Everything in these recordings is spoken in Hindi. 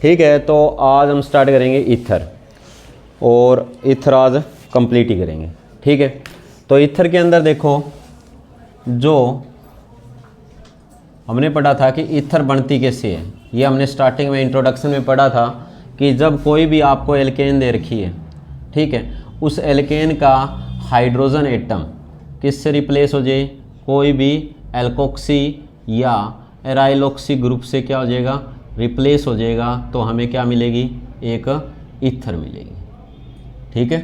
ठीक है, तो आज हम स्टार्ट करेंगे ईथर, और ईथर आज कंप्लीट ही करेंगे। ठीक है, तो ईथर के अंदर देखो, जो हमने पढ़ा था कि ईथर बनती कैसे है, ये हमने स्टार्टिंग में इंट्रोडक्शन में पढ़ा था कि जब कोई भी आपको एल्केन दे रखी है, ठीक है, उस एल्केन का हाइड्रोजन एटम किससे रिप्लेस हो जाए, कोई भी एल्कोक्सी या एराइलोक्सी ग्रुप से क्या हो जाएगा, रिप्लेस हो जाएगा, तो हमें क्या मिलेगी, एक ईथर मिलेगी। ठीक है,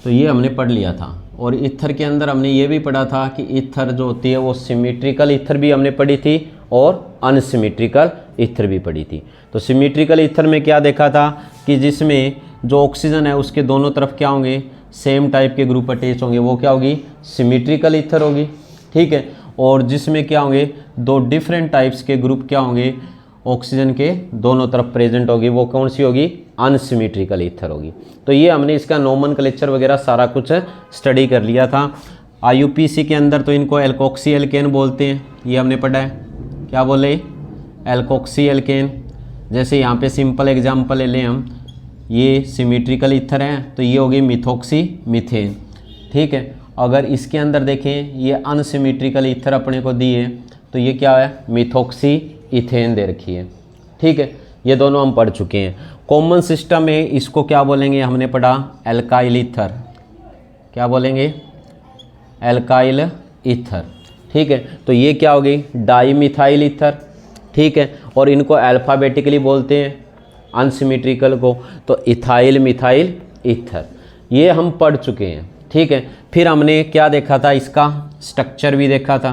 तो ये हमने पढ़ लिया था। और ईथर के अंदर हमने ये भी पढ़ा था कि ईथर जो होती है वो सिमेट्रिकल ईथर भी हमने पढ़ी थी और अनसिमेट्रिकल ईथर भी पढ़ी थी। तो सिमेट्रिकल ईथर में क्या देखा था कि जिसमें जो ऑक्सीजन है उसके दोनों तरफ क्या होंगे, सेम टाइप के ग्रुप अटैच होंगे, वो क्या होगी, सिमेट्रिकल ईथर होगी। ठीक है, और जिसमें क्या होंगे, दो डिफरेंट टाइप्स के ग्रुप क्या होंगे, ऑक्सीजन के दोनों तरफ प्रेजेंट होगी, वो कौन सी होगी, अनसिमेट्रिकल ईथर होगी। तो ये हमने इसका नोमेनक्लेचर वगैरह सारा कुछ स्टडी कर लिया था। आईयूपीएसी के अंदर तो इनको एल्कोक्सी एल्केन बोलते हैं, ये हमने पढ़ा है, क्या बोले, एल्कोक्सी एल्केन। जैसे यहाँ पे सिंपल एग्जांपल ले लें हम, ये सिमेट्रिकल ईथर है तो ये होगी मिथोक्सी मीथेन। ठीक है, अगर इसके अंदर देखें ये अनसिमेट्रिकल ईथर अपने को दी है, तो ये क्या है, मिथोक्सी इथेन दे रखी है। ठीक है, ये दोनों हम पढ़ चुके हैं। कॉमन सिस्टम में इसको क्या बोलेंगे, हमने पढ़ा एल्काइल ईथर, क्या बोलेंगे, एल्काइल ईथर। ठीक है, तो ये क्या हो गई, डाईमिथाइल ईथर। ठीक है, और इनको अल्फ़ाबेटिकली बोलते हैं अनसिमेट्रिकल को, तो इथाइल मिथाइल ईथर, ये हम पढ़ चुके हैं। ठीक है, फिर हमने क्या देखा था, इसका स्ट्रक्चर भी देखा था।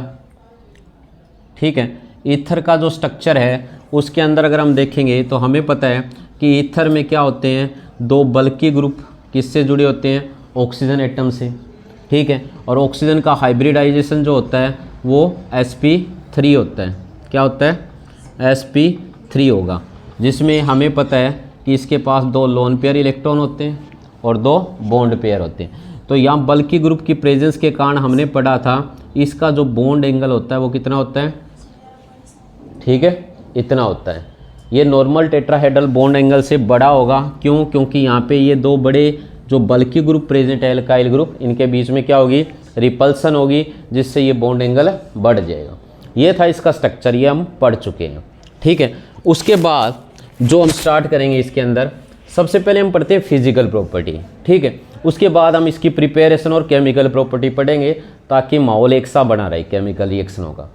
ठीक है, ईथर का जो स्ट्रक्चर है उसके अंदर अगर हम देखेंगे तो हमें पता है कि ईथर में क्या होते हैं, दो बल्की ग्रुप किससे जुड़े होते हैं, ऑक्सीजन एटम से। ठीक है, और ऑक्सीजन का हाइब्रिडाइजेशन जो होता है वो sp3 होता है, क्या होता है, sp3 होगा, जिसमें हमें पता है कि इसके पास दो लोन पेयर इलेक्ट्रॉन होते हैं और दो बॉन्ड पेयर होते हैं। तो यहाँ बल्की ग्रुप की प्रेजेंस के कारण हमने पढ़ा था इसका जो बॉन्ड एंगल होता है वो कितना होता है, ठीक है, इतना होता है। ये नॉर्मल टेट्राहेड्रल बॉन्ड एंगल से बड़ा होगा, क्यों, क्योंकि यहाँ पे ये दो बड़े जो बल्की ग्रुप प्रेजेंट है, एल्काइल ग्रुप, इनके बीच में क्या होगी, रिपल्सन होगी, जिससे ये बॉन्ड एंगल बढ़ जाएगा। ये था इसका स्ट्रक्चर, ये हम पढ़ चुके हैं। ठीक है, उसके बाद जो हम स्टार्ट करेंगे इसके अंदर, सबसे पहले हम पढ़ते हैं फिजिकल प्रॉपर्टी। ठीक है, उसके बाद हम इसकी प्रिपेरेशन और केमिकल प्रॉपर्टी पढ़ेंगे, ताकि माहौल एक सा बना रहे केमिकल रिएक्शनों का।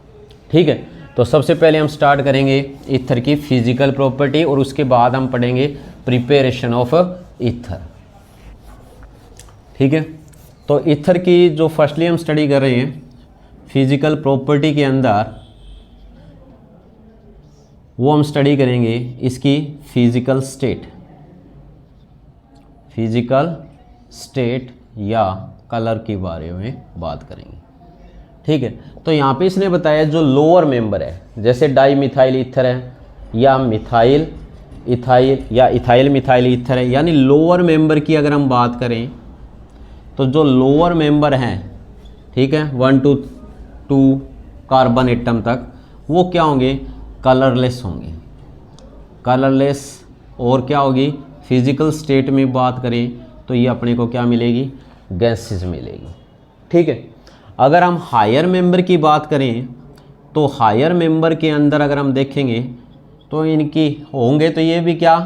ठीक है, तो सबसे पहले हम स्टार्ट करेंगे ईथर की फिजिकल प्रॉपर्टी, और उसके बाद हम पढ़ेंगे प्रिपरेशन ऑफ ईथर। ठीक है, तो ईथर की जो फर्स्टली हम स्टडी कर रहे हैं फिजिकल प्रॉपर्टी के अंदर, वो हम स्टडी करेंगे इसकी फिजिकल स्टेट या कलर के बारे में बात करेंगे। ठीक है, तो यहाँ पे इसने बताया जो लोअर मेंबर है, जैसे डाई मिथाइल ईथर है या मिथाइल इथाइल या इथाइल मिथाइल ईथर है, यानी लोअर मेंबर की अगर हम बात करें तो जो लोअर मेंबर हैं, ठीक है, 1 to 2 कार्बन एटम तक, वो क्या होंगे, कलरलेस होंगे, कलरलेस। और क्या होगी, फिजिकल स्टेट में बात करें तो ये अपने को क्या मिलेगी, गैसेस मिलेगी। ठीक है, अगर हम हायर मेंबर की बात करें तो हायर मेंबर के अंदर अगर हम देखेंगे तो इनकी होंगे तो ये भी क्या,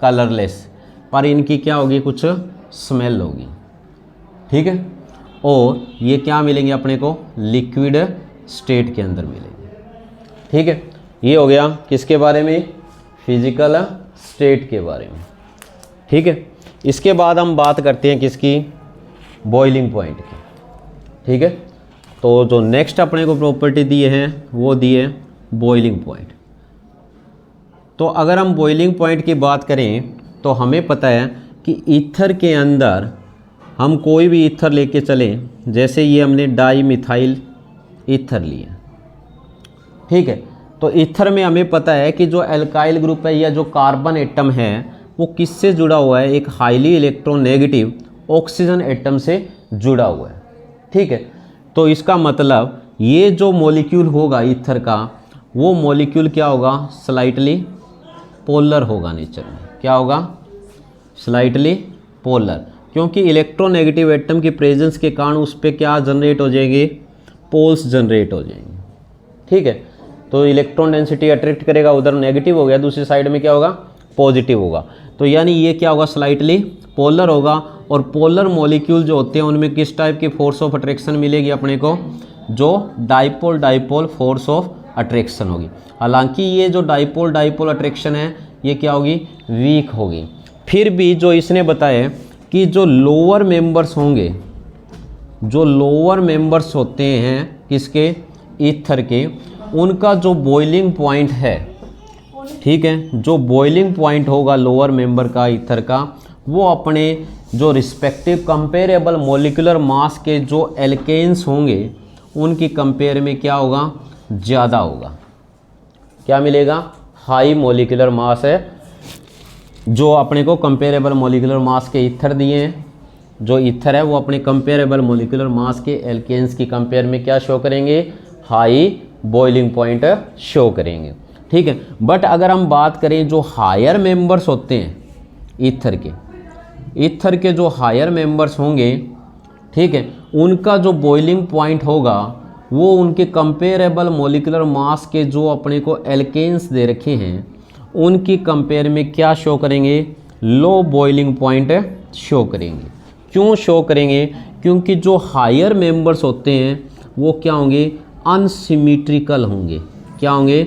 कलरलेस, पर इनकी क्या होगी, कुछ स्मेल होगी। ठीक है, और ये क्या मिलेंगे अपने को, लिक्विड स्टेट के अंदर मिलेंगे। ठीक है, ये हो गया किसके बारे में, फिजिकल स्टेट के बारे में। ठीक है, इसके बाद हम बात करते हैं किसकी, बॉइलिंग पॉइंट की। ठीक है, तो जो नेक्स्ट अपने को प्रॉपर्टी दिए हैं वो दिए बॉइलिंग पॉइंट। तो अगर हम बॉइलिंग पॉइंट की बात करें तो हमें पता है कि ईथर के अंदर हम कोई भी ईथर लेके चलें, जैसे ये हमने डाई मिथाइल ईथर लिया। ठीक है, तो ईथर में हमें पता है कि जो एल्काइल ग्रुप है या जो कार्बन एटम है वो किससे जुड़ा हुआ है, एक हाईली इलेक्ट्रोनेगेटिव ऑक्सीजन एटम से जुड़ा हुआ है। ठीक है, तो इसका मतलब ये जो मॉलिक्यूल होगा ईथर का, वो मॉलिक्यूल क्या होगा, स्लाइटली पोलर होगा नेचर में। क्या होगा? स्लाइटली पोलर, क्योंकि इलेक्ट्रोनेगेटिव एटम की प्रेजेंस के कारण उस पर क्या जनरेट हो जाएंगे? पोल्स जनरेट हो जाएंगे। ठीक है, तो इलेक्ट्रॉन डेंसिटी अट्रैक्ट करेगा, उधर नेगेटिव हो गया, दूसरी साइड में क्या होगा? पॉजिटिव होगा। तो यानी ये क्या होगा? स्लाइटली पोलर होगा। और पोलर मॉलिक्यूल जो होते हैं उनमें किस टाइप की फोर्स ऑफ अट्रैक्शन मिलेगी अपने को? जो dipole dipole force of attraction होगी। हालांकि ये जो डाइपोल डाइपोल अट्रैक्शन है ये क्या होगी? वीक होगी। फिर भी जो इसने बताया कि जो लोअर मेंबर्स होंगे, जो लोअर मेंबर्स होते हैं किसके? ईथर के, उनका जो बॉइलिंग पॉइंट है, ठीक है, जो बॉइलिंग पॉइंट होगा लोअर मेंबर का ईथर का, वो अपने जो रिस्पेक्टिव कंपेरेबल मॉलिक्यूलर मास के जो एल्केन्स होंगे उनकी कंपेयर में क्या होगा? ज़्यादा होगा। क्या मिलेगा? हाई मॉलिक्यूलर मास है। जो अपने को कंपेरेबल मॉलिक्यूलर मास के ईथर दिए हैं, जो ईथर है वो अपने कंपेरेबल मॉलिक्यूलर मास के एल्केन्स की कंपेयर में क्या शो करेंगे? हाई बॉइलिंग पॉइंट शो करेंगे। ठीक है, बट अगर हम बात करें जो हायर मेंबर्स होते हैं ईथर के जो हायर मेंबर्स होंगे, ठीक है, उनका जो बॉइलिंग पॉइंट होगा वो उनके कंपेरेबल मॉलिक्यूलर मास के जो अपने को एल्केन्स दे रखे हैं उनकी कंपेयर में क्या शो करेंगे? लो बॉइलिंग पॉइंट शो करेंगे। क्यों शो करेंगे? क्योंकि जो हायर मेंबर्स होते हैं वो क्या होंगे? अनसिमेट्रिकल होंगे। क्या होंगे?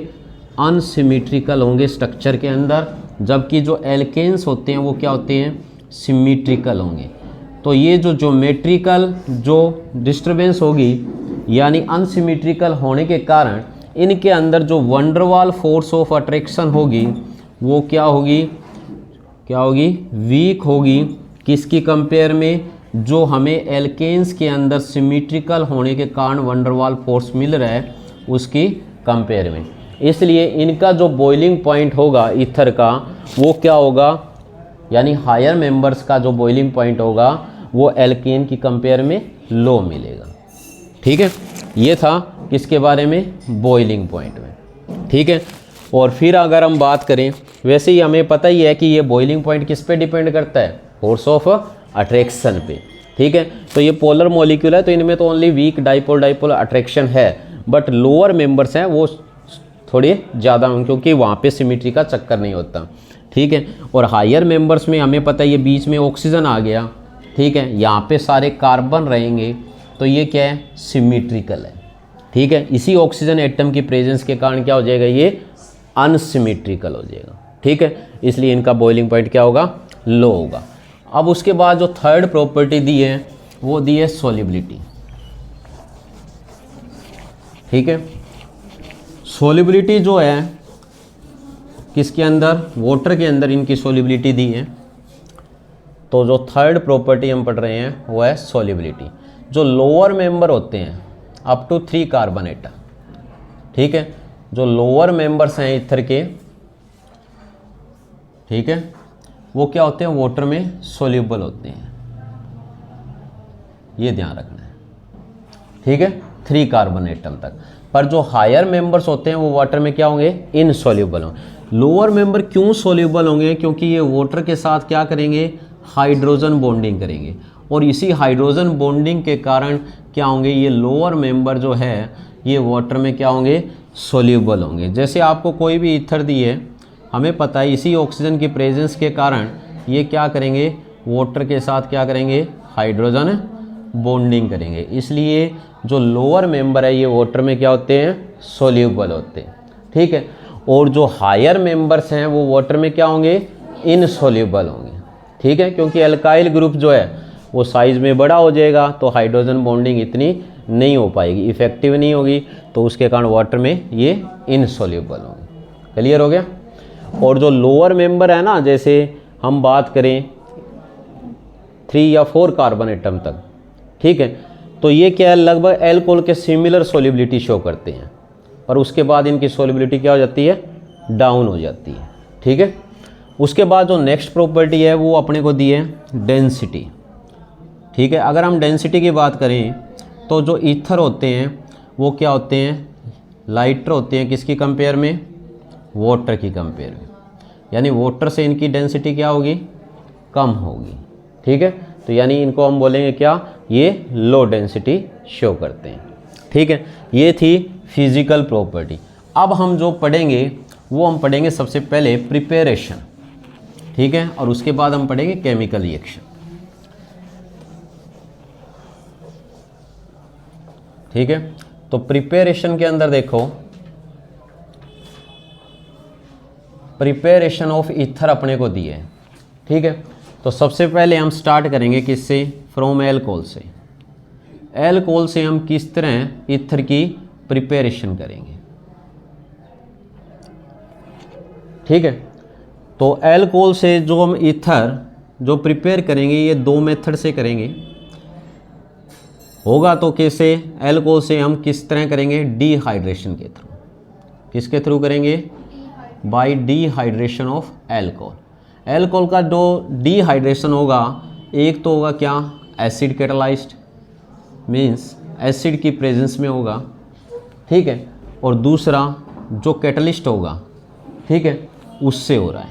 अनसिमेट्रिकल होंगे स्ट्रक्चर के अंदर, जबकि जो एल्केन्स होते हैं वो क्या होते हैं? सिमेट्रिकल होंगे। तो ये जो ज्योमेट्रिकल जो डिस्टर्बेंस होगी, यानी अनसिमेट्रिकल होने के कारण इनके अंदर जो वंडरवाल फोर्स ऑफ अट्रैक्शन होगी वो क्या होगी? क्या होगी? वीक होगी। किसकी कंपेयर में? जो हमें एल्केन्स के अंदर सिमेट्रिकल होने के कारण वंडरवाल फोर्स मिल रहा है उसकी कंपेयर में। इसलिए इनका जो बॉइलिंग पॉइंट होगा ईथर का वो क्या होगा? यानी हायर मेंबर्स का जो बॉइलिंग पॉइंट होगा वो एल्केन की कंपेयर में लो मिलेगा। ठीक है, ये था किसके बारे में? बॉइलिंग पॉइंट में। ठीक है, और फिर अगर हम बात करें, वैसे ही हमें पता ही है कि ये बॉइलिंग पॉइंट किस पे डिपेंड करता है? फोर्स ऑफ अट्रैक्शन पे। ठीक है, तो ये पोलर मॉलिक्यूल है तो इनमें तो only weak dipole dipole attraction है, बट लोअर मेंबर्स हैं वो थोड़े ज़्यादा होंगे क्योंकि वहाँ पे सिमेट्री का चक्कर नहीं होता। ठीक है, और हायर मेंबर्स में हमें पता है ये बीच में ऑक्सीजन आ गया। ठीक है, यहाँ पे सारे कार्बन रहेंगे तो ये क्या है? सिमेट्रिकल है। ठीक है, इसी ऑक्सीजन एटम की प्रेजेंस के कारण क्या हो जाएगा? ये अनसिमेट्रिकल हो जाएगा। ठीक है, इसलिए इनका बॉइलिंग पॉइंट क्या होगा? लो होगा। अब उसके बाद जो थर्ड प्रॉपर्टी दी है वो दी है सॉल्युबिलिटी। ठीक है, सॉल्युबिलिटी जो है किसके अंदर? वाटर के अंदर इनकी सॉल्युबिलिटी दी है। तो जो थर्ड प्रॉपर्टी हम पढ़ रहे हैं वो है सॉल्युबिलिटी। जो लोअर मेंबर होते हैं अप टू 3 कार्बन एटम, ठीक है, जो लोअर मेंबर्स हैं ईथर के, ठीक है, वो क्या होते हैं? वाटर में सोल्यूबल होते हैं। ये ध्यान रखना है। ठीक है, 3 कार्बन एटम तक। पर जो हायर मेंबर्स होते हैं वो वाटर में क्या होंगे? इनसोल्यूबल होंगे। लोअर मेंबर क्यों सोल्यूबल होंगे? क्योंकि ये वाटर के साथ क्या करेंगे? हाइड्रोजन बॉन्डिंग करेंगे, और इसी हाइड्रोजन बॉन्डिंग के कारण क्या होंगे? ये लोअर मेंबर जो है ये वाटर में क्या होंगे? सोल्यूबल होंगे। जैसे आपको कोई भी ईथर दी है, हमें पता है इसी ऑक्सीजन की प्रेजेंस के कारण ये क्या करेंगे? वाटर के साथ क्या करेंगे? हाइड्रोजन बॉन्डिंग करेंगे। इसलिए जो लोअर मेंबर है ये वाटर में क्या होते हैं? सोल्यूबल होते हैं। ठीक है, और जो हायर मेंबर्स हैं वो वाटर में क्या होंगे? इनसोल्यूबल होंगे। ठीक है, क्योंकि एल्काइल ग्रुप जो है वो साइज़ में बड़ा हो जाएगा तो हाइड्रोजन बॉन्डिंग इतनी नहीं हो पाएगी, इफेक्टिव नहीं होगी, तो उसके कारण वाटर में ये इनसोल्यूबल होंगे। क्लियर हो गया? और जो लोअर मेंबर है ना, जैसे हम बात करें 3 या 4 कार्बन एटम तक, ठीक है, तो ये क्या है? लगभग एल्कोहल के सिमिलर सोल्युबिलिटी शो करते हैं, पर उसके बाद इनकी सोल्युबिलिटी क्या हो जाती है? डाउन हो जाती है। ठीक है, उसके बाद जो नेक्स्ट प्रॉपर्टी है वो अपने को दी है डेंसिटी। ठीक है, अगर हम डेंसिटी की बात करें तो जो ईथर होते हैं वो क्या होते हैं? लाइटर होते हैं। किसकी कंपेयर में? वाटर की कंपेयर में। यानी वाटर से इनकी डेंसिटी क्या होगी, कम होगी। ठीक है, तो यानी इनको हम बोलेंगे क्या, ये लो डेंसिटी शो करते हैं। ठीक है, ये थी फिजिकल प्रॉपर्टी। अब हम जो पढ़ेंगे वो हम पढ़ेंगे सबसे पहले प्रिपरेशन। ठीक है, और उसके बाद हम पढ़ेंगे केमिकल रिएक्शन। ठीक है, तो प्रिपरेशन के अंदर देखो, प्रिपरेशन ऑफ ईथर अपने को दिए है। ठीक है, तो सबसे पहले हम स्टार्ट करेंगे किससे, फ्रॉम एल्कोहल से। एल्कोहल से हम किस तरह ईथर की प्रिपरेशन करेंगे। ठीक है, तो एल्कोहल से जो हम ईथर जो प्रिपेयर करेंगे ये दो मेथड से करेंगे। होगा तो कैसे, एल्कोहल से हम किस तरह करेंगे, डिहाइड्रेशन के थ्रू। किसके थ्रू करेंगे, bye dehydration of alcohol. Alcohol का जो डिहाइड्रेशन होगा, एक तो होगा क्या, एसिड कैटालाइज्ड, मीन्स एसिड की प्रेजेंस में होगा। ठीक है, और दूसरा जो कैटलिस्ट होगा, ठीक है, उससे हो रहा है।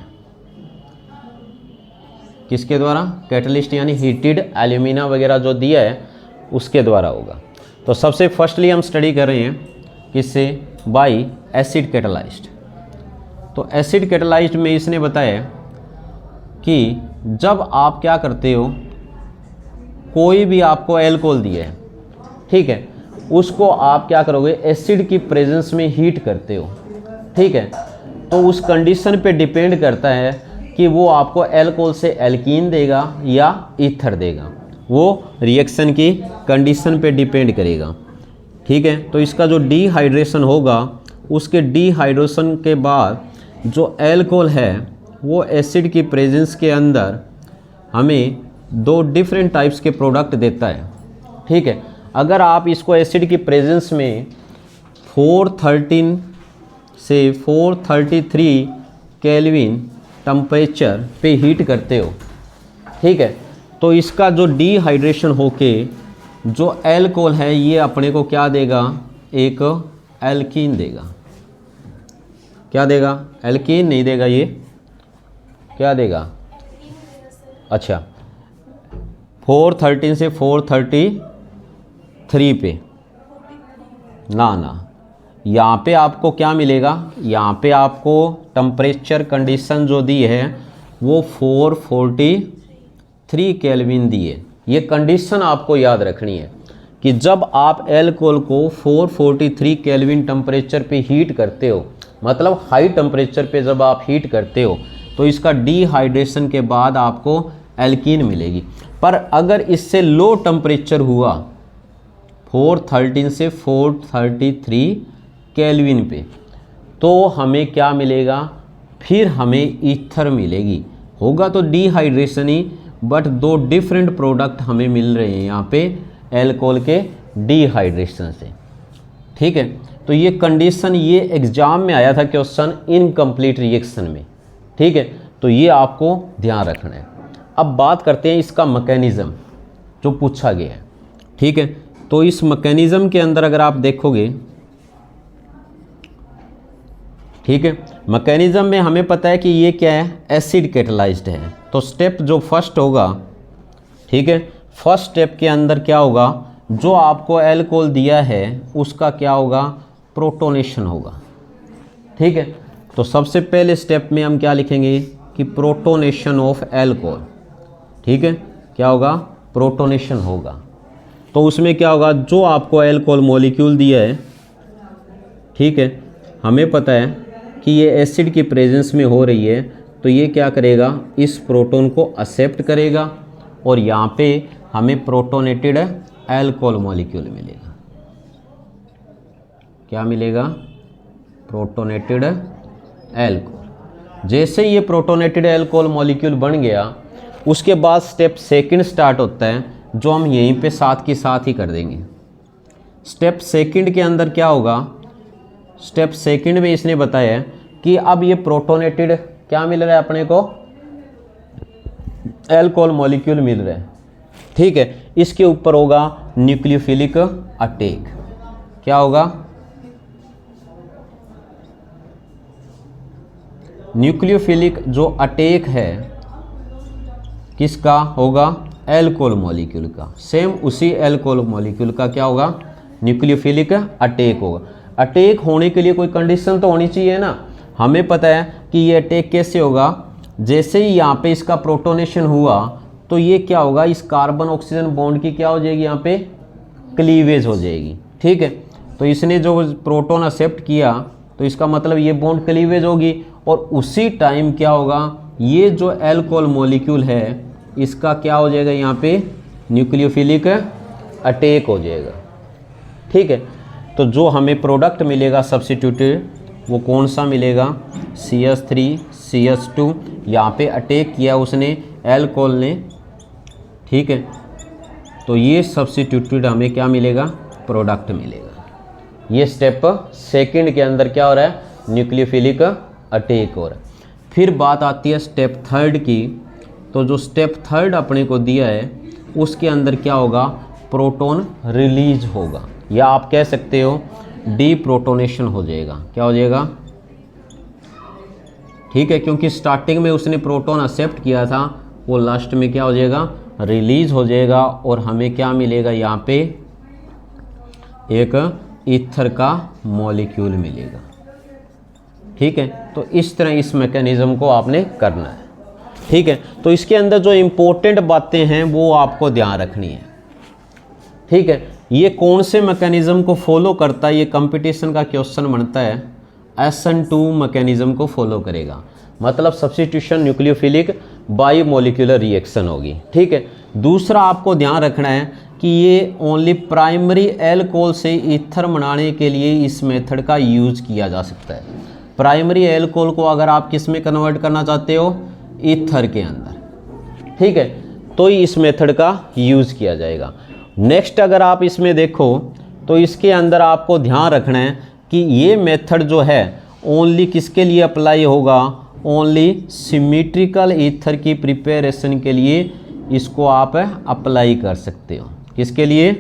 किसके द्वारा, कैटलिस्ट यानी हीटेड एल्यूमिना वगैरह जो दिया है उसके द्वारा होगा। तो सबसे फर्स्टली हम स्टडी कर रहे हैं किससे, बाय एसिड कैटालाइज्ड। तो एसिड कैटालाइज्ड में इसने बताया कि जब आप क्या करते हो, कोई भी आपको एल्कोहल दिया है, ठीक है, उसको आप क्या करोगे, एसिड की प्रेजेंस में हीट करते हो। ठीक है, तो उस कंडीशन पे डिपेंड करता है कि वो आपको एल्कोहल से एल्कीन देगा या ईथर देगा, वो रिएक्शन की कंडीशन पे डिपेंड करेगा। ठीक है, तो इसका जो डिहाइड्रेशन होगा, उसके डिहाइड्रेशन के बाद जो एल्कोहल है वो एसिड की प्रेजेंस के अंदर हमें दो डिफरेंट टाइप्स के प्रोडक्ट देता है। ठीक है, अगर आप इसको एसिड की प्रेजेंस में 413 से 433 केल्विन टेम्परेचर पे हीट करते हो, ठीक है, तो इसका जो डिहाइड्रेशन होके जो एल्कोहल है ये अपने को क्या देगा, एक एल्कीन देगा। क्या देगा, एल्कीन नहीं देगा, ये क्या देगा, अच्छा 413 से 433 पे ना, यहाँ पे आपको क्या मिलेगा, यहाँ पे आपको टेम्परेचर कंडीशन जो दी है वो 443 केल्विन दी है। ये कंडीशन आपको याद रखनी है कि जब आप एल्कोहल को 443 केल्विन टेम्परेचर पे हीट करते हो, मतलब हाई टेम्परेचर पे जब आप हीट करते हो तो इसका डिहाइड्रेशन के बाद आपको एल्कीन मिलेगी। पर अगर इससे लो टेम्परेचर हुआ 413 से 433 केल्विन पे, तो हमें क्या मिलेगा, फिर हमें ईथर मिलेगी। होगा तो डिहाइड्रेशन ही, बट दो डिफरेंट प्रोडक्ट हमें मिल रहे हैं यहाँ पे एल्कोहल के डिहाइड्रेशन से। ठीक है, तो ये कंडीशन ये एग्जाम में आया था क्वेश्चन इनकम्प्लीट रिएक्शन में। ठीक है, तो ये आपको ध्यान रखना है। अब बात करते हैं इसका मैकेनिज्म जो पूछा गया है। ठीक है, तो इस मैकेनिज्म के अंदर अगर आप देखोगे, ठीक है, मैकेनिज्म में हमें पता है कि ये क्या है, एसिड कैटालाइज्ड है। तो स्टेप जो फर्स्ट होगा, ठीक है, फर्स्ट स्टेप के अंदर क्या होगा, जो आपको एल्कोहल दिया है उसका क्या होगा, प्रोटोनेशन होगा। ठीक है, तो सबसे पहले स्टेप में हम क्या लिखेंगे कि प्रोटोनेशन ऑफ एल्कोहल। ठीक है, क्या होगा, प्रोटोनेशन होगा। तो उसमें क्या होगा, जो आपको एल्कोहल मॉलिक्यूल दिया है, ठीक है, हमें पता है कि ये एसिड की प्रेजेंस में हो रही है, तो ये क्या करेगा, इस प्रोटोन को एक्सेप्ट करेगा और यहाँ पे हमें प्रोटोनेटेड एल्कोहल मॉलिक्यूल मिलेगा। क्या मिलेगा, प्रोटोनेटेड एल्कोहल। जैसे ये प्रोटोनेटेड एल्कोहल मॉलिक्यूल बन गया, उसके बाद स्टेप सेकंड स्टार्ट होता है, जो हम यहीं पे साथ की साथ ही कर देंगे। स्टेप सेकंड के अंदर क्या होगा, स्टेप सेकंड में इसने बताया कि अब ये प्रोटोनेटेड क्या मिल रहा है अपने को, एल्कोहल मॉलिक्यूल मिल रहा है। ठीक है, इसके ऊपर होगा न्यूक्लियोफिलिक अटैक। क्या होगा, न्यूक्लियोफिलिक जो अटैक है किसका होगा, एल्कोहल मॉलिक्यूल का। सेम उसी एल्कोहल मॉलिक्यूल का क्या होगा, न्यूक्लियोफिलिक अटैक होगा। अटैक होने के लिए कोई कंडीशन तो होनी चाहिए ना। हमें पता है कि ये अटैक कैसे होगा, जैसे ही यहाँ पे इसका प्रोटोनेशन हुआ तो ये क्या होगा, इस कार्बन ऑक्सीजन बॉन्ड की क्या हो जाएगी, यहाँ पे क्लीवेज हो जाएगी। ठीक है, तो इसने जो प्रोटॉन एक्सेप्ट किया तो इसका मतलब ये बॉन्ड क्लीवेज होगी, और उसी टाइम क्या होगा, ये जो एल्कोहल मॉलिक्यूल है इसका क्या हो जाएगा, यहाँ पे न्यूक्लियोफिलिक अटैक हो जाएगा। ठीक है, तो जो हमें प्रोडक्ट मिलेगा सब्स्टिट्यूटेड वो कौन सा मिलेगा, CH3 CH2, यहाँ पे अटैक किया उसने एल्कोहल ने। ठीक है, तो ये सब्स्टिट्यूटेड हमें क्या मिलेगा, प्रोडक्ट मिलेगा। ये स्टेप सेकंड के अंदर क्या हो रहा है, न्यूक्लियोफिलिक अटैक हो रहा है। फिर बात आती है स्टेप थर्ड की। तो जो स्टेप थर्ड अपने को दिया है उसके अंदर क्या होगा, प्रोटॉन रिलीज होगा, या आप कह सकते हो डीप्रोटोनेशन हो जाएगा। क्या हो जाएगा, ठीक है, क्योंकि स्टार्टिंग में उसने प्रोटॉन एक्सेप्ट किया था, वो लास्ट में क्या हो जाएगा, रिलीज हो जाएगा, और हमें क्या मिलेगा, यहाँ पे एक ईथर का मॉलिक्यूल मिलेगा। ठीक है, तो इस तरह इस मैकेनिज्म को आपने करना है। ठीक है, तो इसके अंदर जो इम्पोर्टेंट बातें हैं वो आपको ध्यान रखनी है। ठीक है, ये कौन से मैकेनिज्म को फॉलो करता है, ये कंपटीशन का क्वेश्चन बनता है। SN2 मैकेनिज्म को फॉलो करेगा, मतलब सब्स्टिट्यूशन न्यूक्लियोफिलिक बायोमोलिकुलर रिएक्शन होगी। ठीक है, दूसरा आपको ध्यान रखना है कि ये ओनली प्राइमरी एल्कोहल से ईथर बनाने के लिए इस मेथड का यूज किया जा सकता है। प्राइमरी एल्कोहल को अगर आप किस में कन्वर्ट करना चाहते हो, ईथर के अंदर। ठीक है, तो इस मेथड का यूज किया जाएगा। नेक्स्ट अगर आप इसमें देखो तो इसके अंदर आपको ध्यान रखना है कि ये मेथड जो है ओनली किसके लिए अप्लाई होगा, ओनली सिमेट्रिकल ईथर की प्रिपरेशन के लिए इसको आप अप्लाई कर सकते हो। किसके लिए,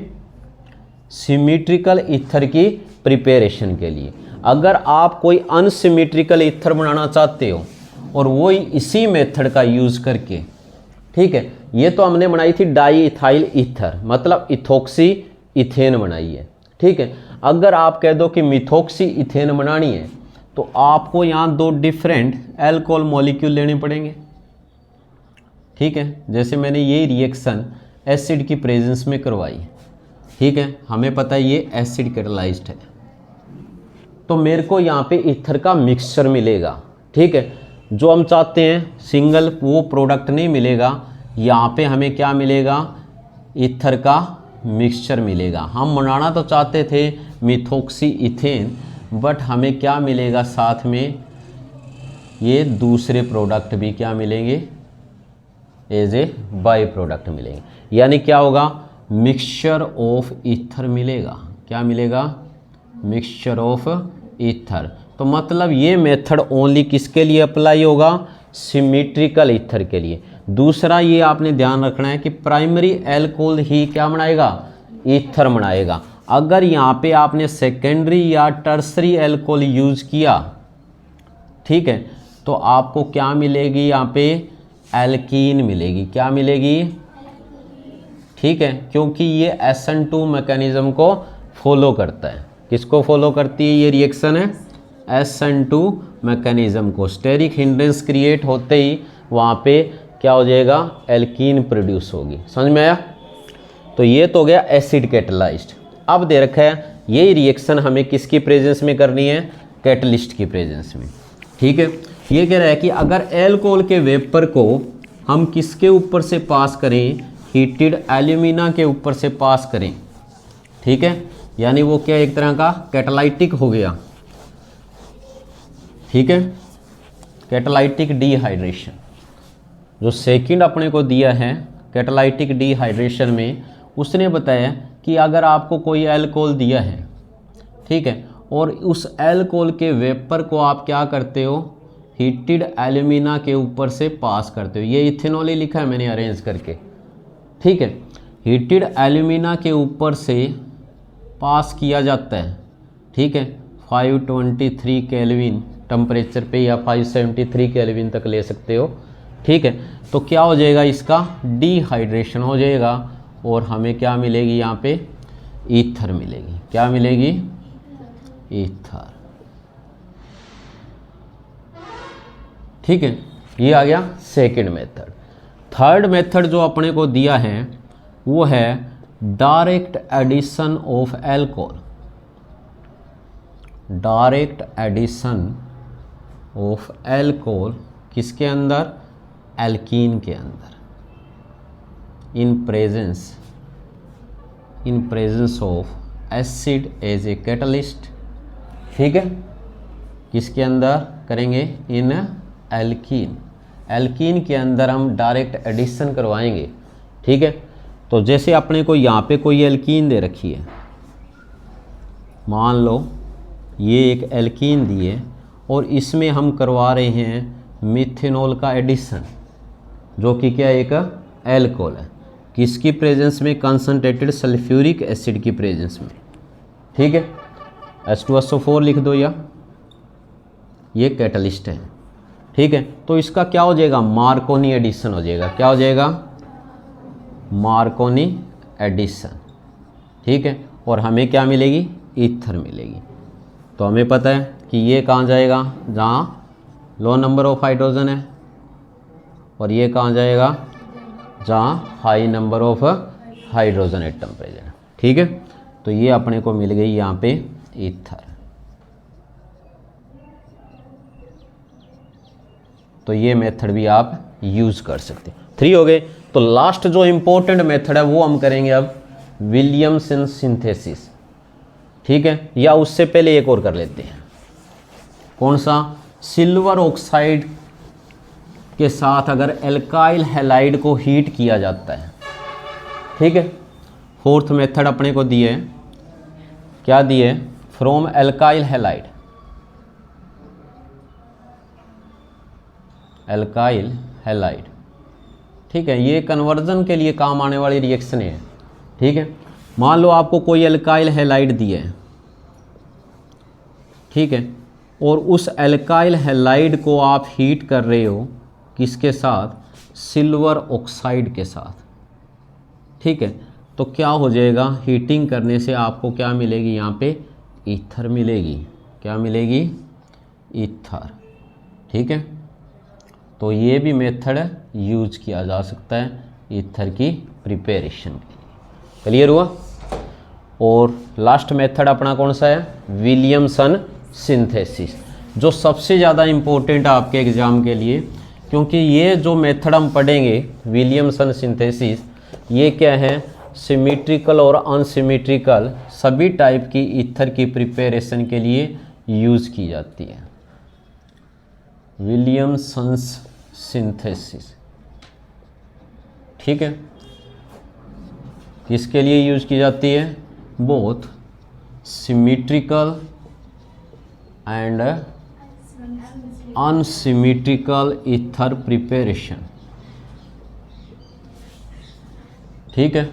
सिमेट्रिकल ईथर की प्रिपरेशन के लिए। अगर आप कोई अनसिमेट्रिकल ईथर बनाना चाहते हो और वो इसी मेथड का यूज करके, ठीक है, ये तो हमने बनाई थी डाई इथाइल ईथर, मतलब इथोक्सी इथेन बनाई है। ठीक है, अगर आप कह दो कि मिथोक्सी इथेन बनानी है तो आपको यहाँ दो डिफरेंट एल्कोहल मॉलिक्यूल लेने पड़ेंगे। ठीक है, जैसे मैंने ये रिएक्शन एसिड की प्रेजेंस में करवाई। ठीक है, हमें पता है ये एसिड कैटालाइज्ड है, तो मेरे को यहाँ पे ईथर का मिक्सचर मिलेगा। ठीक है, जो हम चाहते हैं सिंगल वो प्रोडक्ट नहीं मिलेगा, यहाँ पे हमें क्या मिलेगा, ईथर का मिक्सचर मिलेगा। हम बनाना तो चाहते थे मिथोक्सी इथेन, बट हमें क्या मिलेगा साथ में, ये दूसरे प्रोडक्ट भी क्या मिलेंगे, एज ए बाई प्रोडक्ट मिलेंगे। यानी क्या होगा, मिक्सचर ऑफ ईथर मिलेगा। क्या मिलेगा, मिक्सचर ऑफ ईथर। तो मतलब ये मेथड ओनली किसके लिए अप्लाई होगा, सिमेट्रिकल ईथर के लिए। दूसरा ये आपने ध्यान रखना है कि प्राइमरी एल्कोहल ही क्या बनाएगा, ईथर बनाएगा। अगर यहाँ पे आपने सेकेंडरी या टर्सरी एल्कोहल यूज किया, ठीक है, तो आपको क्या मिलेगी, यहाँ पे एल्कीन मिलेगी। क्या मिलेगी, ठीक है, क्योंकि ये SN2 मैकेनिज्म को फॉलो करता है। किसको फॉलो करती है ये रिएक्शन है, SN2 मैकेनिज्म को। स्टेरिक हिंड्रेंस क्रिएट होते ही वहाँ पे क्या हो जाएगा, एल्कीन प्रोड्यूस होगी। समझ में आया। तो ये तो हो गया एसिड कैटलाइज्ड। अब दे रखा है ये रिएक्शन हमें किसकी प्रेजेंस में करनी है, कैटलिस्ट की प्रेजेंस में। ठीक है, ये कह रहा है कि अगर एल्कोहल के वेपर को हम किसके ऊपर से पास करें, हीटेड एल्यूमिना के ऊपर से पास करें। ठीक है, यानी वो क्या एक तरह का कैटालाइटिक हो गया। ठीक है, कैटालाइटिक डिहाइड्रेशन जो सेकंड अपने को दिया है कैटालाइटिक डिहाइड्रेशन में, उसने बताया कि अगर आपको कोई अल्कोहल दिया है, ठीक है, और उस अल्कोहल के वेपर को आप क्या करते हो, हीटेड एल्यूमिना के ऊपर से पास करते हो। ये इथेनॉल ही लिखा है मैंने अरेंज करके। ठीक है, हीटेड एल्यूमिना के ऊपर से पास किया जाता है। ठीक है, 523 केल्विन टेम्परेचर पे या 573 केल्विन तक ले सकते हो। ठीक है, तो क्या हो जाएगा, इसका डिहाइड्रेशन हो जाएगा और हमें क्या मिलेगी यहाँ पे, ईथर मिलेगी। क्या मिलेगी, ईथर। ठीक है, ये आ गया सेकंड मेथड। थर्ड मेथड जो अपने को दिया है वो है direct addition of alcohol. Direct addition of alcohol किसके अंदर, एल्कीन के अंदर, in presence of acid as a catalyst. ठीक है, किसके अंदर करेंगे, इन एल्कीन। एल्कीन के अंदर हम डायरेक्ट एडिशन करवाएंगे। ठीक है, तो जैसे अपने को यहाँ पे कोई एल्कीन दे रखी है, मान लो ये एक एल्कीन दी है और इसमें हम करवा रहे हैं मिथेनॉल का एडिशन, जो कि क्या एक एल्कोहल है, किसकी प्रेजेंस में, कंसंट्रेटेड सल्फ्यूरिक एसिड की प्रेजेंस में। ठीक है, H2SO4 लिख दो, या ये कैटलिस्ट है। ठीक है, तो इसका क्या हो जाएगा, मार्कोनी एडिशन हो जाएगा। क्या हो जाएगा, मार्कोनी एडिशन। ठीक है, और हमें क्या मिलेगी, ईथर मिलेगी। तो हमें पता है कि ये कहाँ जाएगा, जहाँ लो नंबर ऑफ हाइड्रोजन है, और ये कहाँ जाएगा, जहाँ high number of hydrogen atom present. ठीक है, तो ये अपने को मिल गई यहाँ पे ईथर। तो ये मेथड भी आप यूज़ कर सकते हैं। 3 हो गए। तो लास्ट जो इम्पोर्टेंट मेथड है वो हम करेंगे अब, विलियमसन सिंथेसिस। ठीक है, या उससे पहले एक और कर लेते हैं। कौन सा, सिल्वर ऑक्साइड के साथ अगर एल्काइल हैलाइड को हीट किया जाता है। ठीक है, फोर्थ मेथड अपने को दिए, क्या दिए, from alkyl halide, alkyl halide. ठीक है, ये कन्वर्जन के लिए काम आने वाली रिएक्शन है। ठीक है, मान लो आपको कोई एल्काइल हैलाइड दिए है। ठीक है, और उस एल्काइल हैलाइड को आप हीट कर रहे हो किसके साथ, सिल्वर ऑक्साइड के साथ। ठीक है, तो क्या हो जाएगा, हीटिंग करने से आपको क्या मिलेगी, यहाँ पे ईथर मिलेगी। क्या मिलेगी, ईथर। ठीक है, तो ये भी मेथड यूज किया जा सकता है ईथर की प्रिपरेशन के लिए। क्लियर हुआ। और लास्ट मेथड अपना कौन सा है, विलियमसन सिंथेसिस, जो सबसे ज़्यादा इम्पोर्टेंट है आपके एग्ज़ाम के लिए, क्योंकि ये जो मेथड हम पढ़ेंगे विलियमसन सिंथेसिस, ये क्या है, सिमेट्रिकल और अनसिमेट्रिकल सभी टाइप की ईथर की प्रिपरेशन के लिए यूज़ की जाती है। विलियमसन सिंथेसिस, ठीक है, किसके लिए यूज़ की जाती है, both symmetrical and unsymmetrical ether preparation. ठीक है,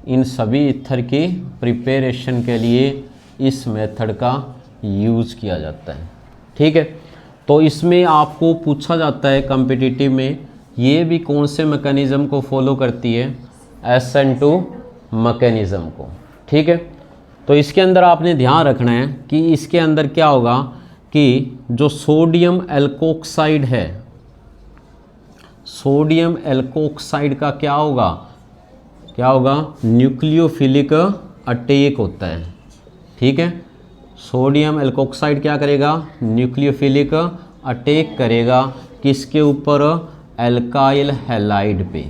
इन सभी ईथर की प्रिपरेशन के लिए इस मेथड का यूज़ किया जाता है। ठीक है, तो इसमें आपको पूछा जाता है कॉम्पिटिटिव में, ये भी कौन से मैकेनिज़्म को फॉलो करती है, SN2 मैकेनिज़्म को। ठीक है, तो इसके अंदर आपने ध्यान रखना है कि इसके अंदर क्या होगा कि जो सोडियम एल्कोक्साइड है, सोडियम एल्कोक्साइड का क्या होगा, क्या होगा, न्यूक्लियोफिलिक अटैक होता है। ठीक है, सोडियम एल्कोक्साइड क्या करेगा, न्यूक्लियोफिलिक अटैक करेगा किसके ऊपर, एल्काइल हैलाइड पे।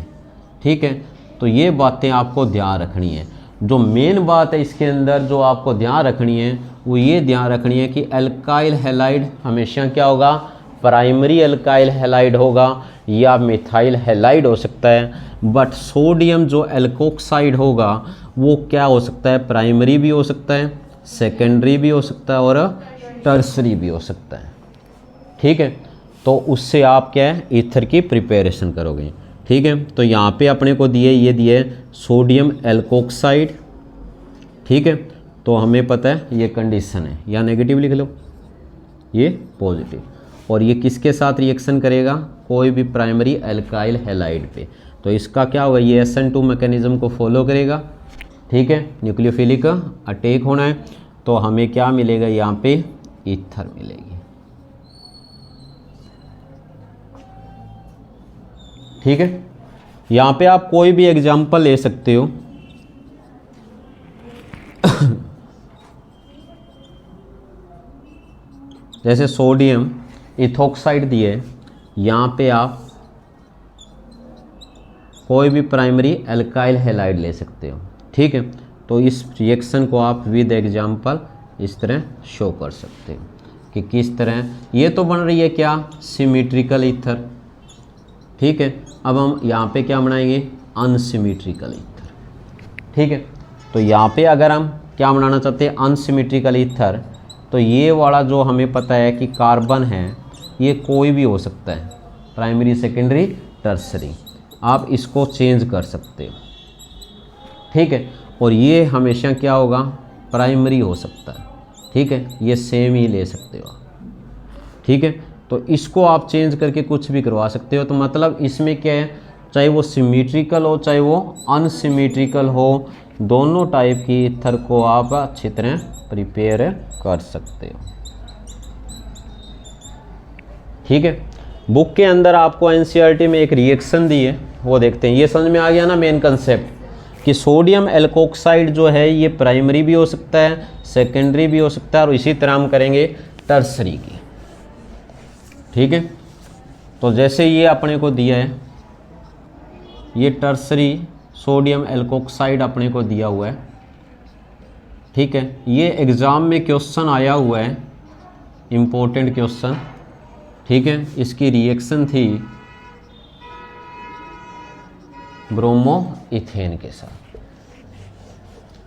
ठीक है, तो ये बातें आपको ध्यान रखनी है। जो मेन बात है इसके अंदर जो आपको ध्यान रखनी है वो ये ध्यान रखनी है कि एल्काइल हैलाइड हमेशा क्या होगा, प्राइमरी एल्काइल हैलाइड होगा या मिथाइल हैलाइड हो सकता है, बट सोडियम जो एल्कोक्साइड होगा वो क्या हो सकता है, प्राइमरी भी हो सकता है, सेकेंडरी भी हो सकता है और टर्सरी भी हो सकता है। ठीक है, तो उससे आप क्या है, ईथर की प्रिपरेशन करोगे। ठीक है, तो यहाँ पे अपने को दिए, ये दिए सोडियम एल्कोक्साइड। ठीक है, तो हमें पता है ये कंडीशन है, या नेगेटिव लिख लो, ये पॉजिटिव, और ये किसके साथ रिएक्शन करेगा, कोई भी प्राइमरी एल्काइल हैलाइड पे। तो इसका क्या होगा, ये SN2 मैकेनिज्म को फॉलो करेगा, ठीक है, न्यूक्लियोफिलिक अटैक होना है, तो हमें क्या मिलेगा यहाँ पे, ईथर मिलेगी। ठीक है, यहाँ पे आप कोई भी एग्जाम्पल ले सकते हो। जैसे सोडियम इथोक्साइड दिए, यहाँ पे आप कोई भी प्राइमरी एल्काइल हैलाइड ले सकते हो। ठीक है, तो इस रिएक्शन को आप विद एग्जाम्पल इस तरह शो कर सकते हो कि किस तरह ये तो बन रही है क्या, सिमेट्रिकल ईथर। ठीक है, अब हम यहाँ पे क्या बनाएंगे, अनसिमेट्रिकल ईथर। ठीक है, तो यहाँ पे अगर हम क्या बनाना चाहते हैं, अनसिमेट्रिकल ईथर, तो ये वाला जो हमें पता है कि कार्बन है, ये कोई भी हो सकता है, प्राइमरी सेकेंडरी टर्सरी, आप इसको चेंज कर सकते हो। ठीक है, और ये हमेशा क्या होगा, प्राइमरी हो सकता है। ठीक है, ये सेम ही ले सकते हो। ठीक है, तो इसको आप चेंज करके कुछ भी करवा सकते हो। तो मतलब इसमें क्या है, चाहे वो सिमेट्रिकल हो चाहे वो अनसिमेट्रिकल हो, दोनों टाइप की ईथर को आप अच्छी तरह प्रिपेयर कर सकते हो। ठीक है, बुक के अंदर आपको NCERT में एक रिएक्शन दी है, वो देखते हैं। ये समझ में आ गया ना मेन कंसेप्ट, कि सोडियम एल्कोक्साइड जो है ये प्राइमरी भी हो सकता है, सेकेंडरी भी हो सकता है, और इसी तरह हम करेंगे टर्सरी की। ठीक है, तो जैसे ये अपने को दिया है, ये टर्सरी सोडियम एल्कोक्साइड अपने को दिया हुआ है। ठीक है, ये एग्ज़ाम में क्वेश्चन आया हुआ है, इम्पोर्टेंट क्वेश्चन। ठीक है, इसकी रिएक्शन थी ब्रोमो इथेन के साथ।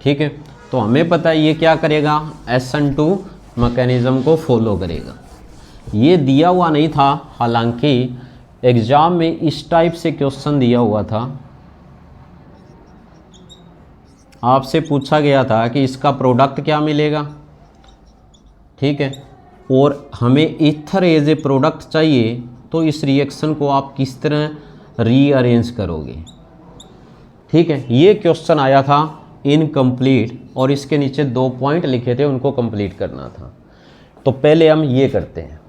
ठीक है, तो हमें पता है ये क्या करेगा, SN2 मैकेनिज्म को फॉलो करेगा। ये दिया हुआ नहीं था, हालांकि एग्ज़ाम में इस टाइप से क्वेश्चन दिया हुआ था। आपसे पूछा गया था कि इसका प्रोडक्ट क्या मिलेगा। ठीक है, और हमें ईथर एज ए प्रोडक्ट चाहिए, तो इस रिएक्शन को आप किस तरह रीअरेंज करोगे। ठीक है, ये क्वेश्चन आया था इनकम्प्लीट, और इसके नीचे 2 पॉइंट लिखे थे, उनको कंप्लीट करना था। तो पहले हम ये करते हैं।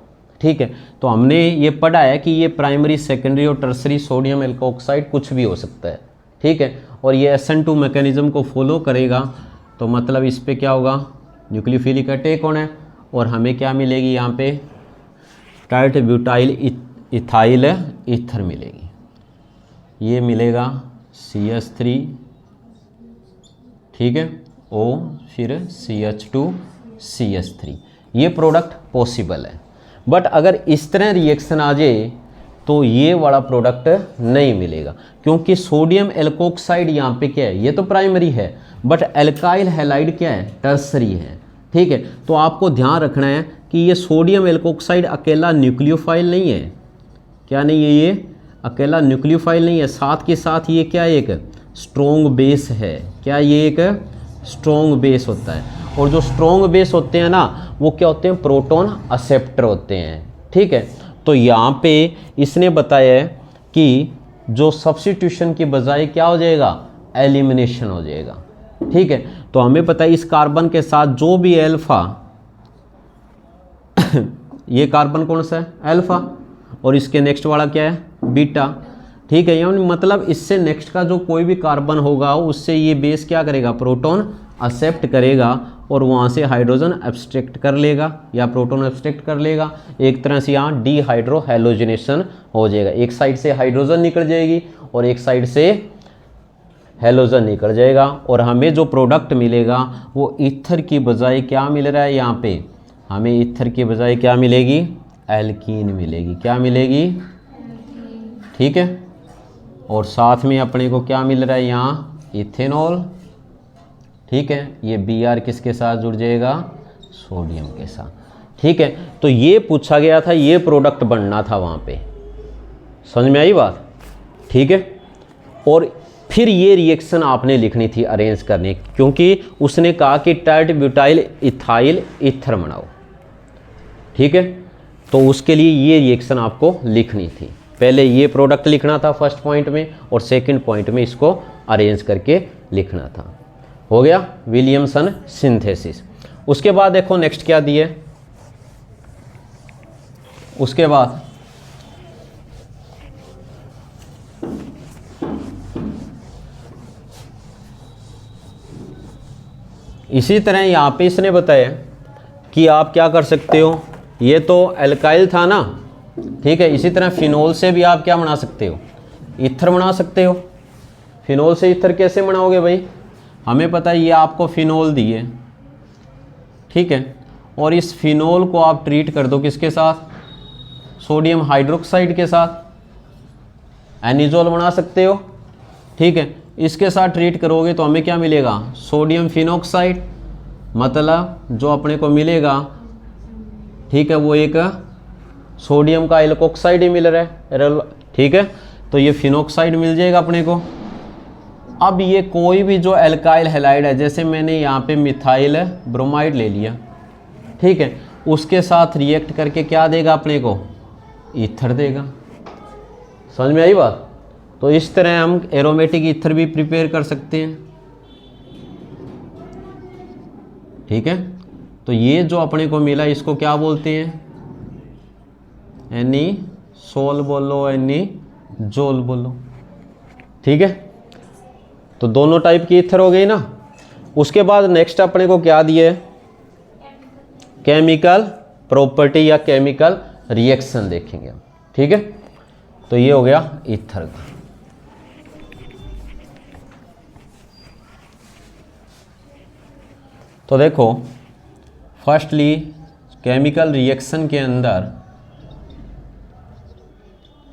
ठीक है, तो हमने ये पढ़ा है कि ये प्राइमरी सेकेंडरी और टर्सरी सोडियम एल्कोक्साइड कुछ भी हो सकता है। ठीक है, और ये SN2 मैकेनिज्म को फॉलो करेगा, तो मतलब इस पे क्या होगा, न्यूक्लियोफिलिक अटैक होना है, और हमें क्या मिलेगी यहाँ पे, टाइट ब्यूटाइल इथाइल ईथर मिलेगी। ये मिलेगा CH3, ठीक है, O फिर CH2 CH3, ये प्रोडक्ट पॉसिबल है। बट अगर इस तरह रिएक्शन आ जाए तो ये वाला प्रोडक्ट नहीं मिलेगा, क्योंकि सोडियम एल्कोक्साइड यहाँ पे क्या है, ये तो प्राइमरी है, बट एल्काइल हैलाइड क्या है, टर्सरी है। ठीक है, तो आपको ध्यान रखना है कि ये सोडियम एल्कोक्साइड अकेला न्यूक्लियोफाइल नहीं है। क्या नहीं है, ये अकेला न्यूक्लियोफाइल नहीं है, साथ के साथ ये क्या है, एक स्ट्रॉन्ग बेस है। क्या ये एक स्ट्रॉन्ग बेस होता है, और जो स्ट्रॉन्ग बेस होते हैं ना, वो क्या होते हैं, प्रोटॉन एक्सेप्टर होते हैं। ठीक है, तो यहाँ पे इसने बताया है कि जो सब्स्टिट्यूशन की बजाय क्या हो जाएगा, एलिमिनेशन हो जाएगा। ठीक है, तो हमें पता है इस कार्बन के साथ जो भी अल्फा ये कार्बन कौन सा है, अल्फा, और इसके नेक्स्ट वाला क्या है, बीटा। ठीक है, यानी मतलब इससे नेक्स्ट का जो कोई भी कार्बन होगा उससे ये बेस क्या करेगा, प्रोटॉन एक्सेप्ट करेगा, और वहाँ से हाइड्रोजन एब्स्ट्रैक्ट कर लेगा या प्रोटॉन एब्स्ट्रैक्ट कर लेगा। एक तरह से यहाँ डीहाइड्रो हैलोजिनेशन हो जाएगा, एक साइड से हाइड्रोजन निकल जाएगी और एक साइड से हैलोजन निकल जाएगा, और हमें जो प्रोडक्ट मिलेगा वो ईथर की बजाय क्या मिल रहा है, यहाँ पे हमें ईथर की बजाय क्या मिलेगी, एल्कीन मिलेगी। क्या मिलेगी, ठीक है, और साथ में अपने को क्या मिल रहा है यहाँ, इथेनॉल। ठीक है, ये Br किसके साथ जुड़ जाएगा, सोडियम के साथ। ठीक है, तो ये पूछा गया था, ये प्रोडक्ट बनना था वहाँ पे, समझ में आई बात। ठीक है, और फिर ये रिएक्शन आपने लिखनी थी अरेंज करने, क्योंकि उसने कहा कि टाइट ब्यूटाइल इथाइल ईथर बनाओ। ठीक है, तो उसके लिए ये रिएक्शन आपको लिखनी थी। पहले ये प्रोडक्ट लिखना था फर्स्ट पॉइंट में और सेकंड पॉइंट में इसको अरेंज करके लिखना था। हो गया विलियमसन सिंथेसिस। उसके बाद देखो नेक्स्ट क्या दिए, उसके बाद इसी तरह यहाँ पे इसने बताया कि आप क्या कर सकते हो, ये तो एल्काइल था ना, ठीक है, इसी तरह फिनोल से भी आप क्या बना सकते हो, ईथर बना सकते हो। फिनोल से ईथर कैसे बनाओगे भाई, हमें पता है ये आपको फिनोल दिए, ठीक है, और इस फिनोल को आप ट्रीट कर दो किसके साथ, सोडियम हाइड्रोक्साइड के साथ, एनिजोल बना सकते हो, ठीक है। इसके साथ ट्रीट करोगे तो हमें क्या मिलेगा, सोडियम फिनोक्साइड, मतलब जो अपने को मिलेगा, ठीक है, वो एक सोडियम का एल्कोक्साइड ही मिल रहा है, ठीक है, तो ये फिनोक्साइड मिल जाएगा अपने को। अब ये कोई भी जो एल्काइल हैलाइड है, जैसे मैंने यहाँ पे मिथाइल ब्रोमाइड ले लिया, ठीक है, उसके साथ रिएक्ट करके क्या देगा अपने को, ईथर देगा। समझ में आई बात। तो इस तरह हम एरोमेटिक ईथर भी प्रिपेयर कर सकते हैं, ठीक है। तो ये जो अपने को मिला इसको क्या बोलते हैं, एनीसोल बोलो, एनीजोल बोलो, ठीक है। तो दोनों टाइप की ईथर हो गई ना। उसके बाद नेक्स्ट अपने को क्या दिए, केमिकल प्रॉपर्टी या केमिकल रिएक्शन देखेंगे, ठीक है। तो ये हो गया ईथर का। तो देखो फर्स्टली केमिकल रिएक्शन के अंदर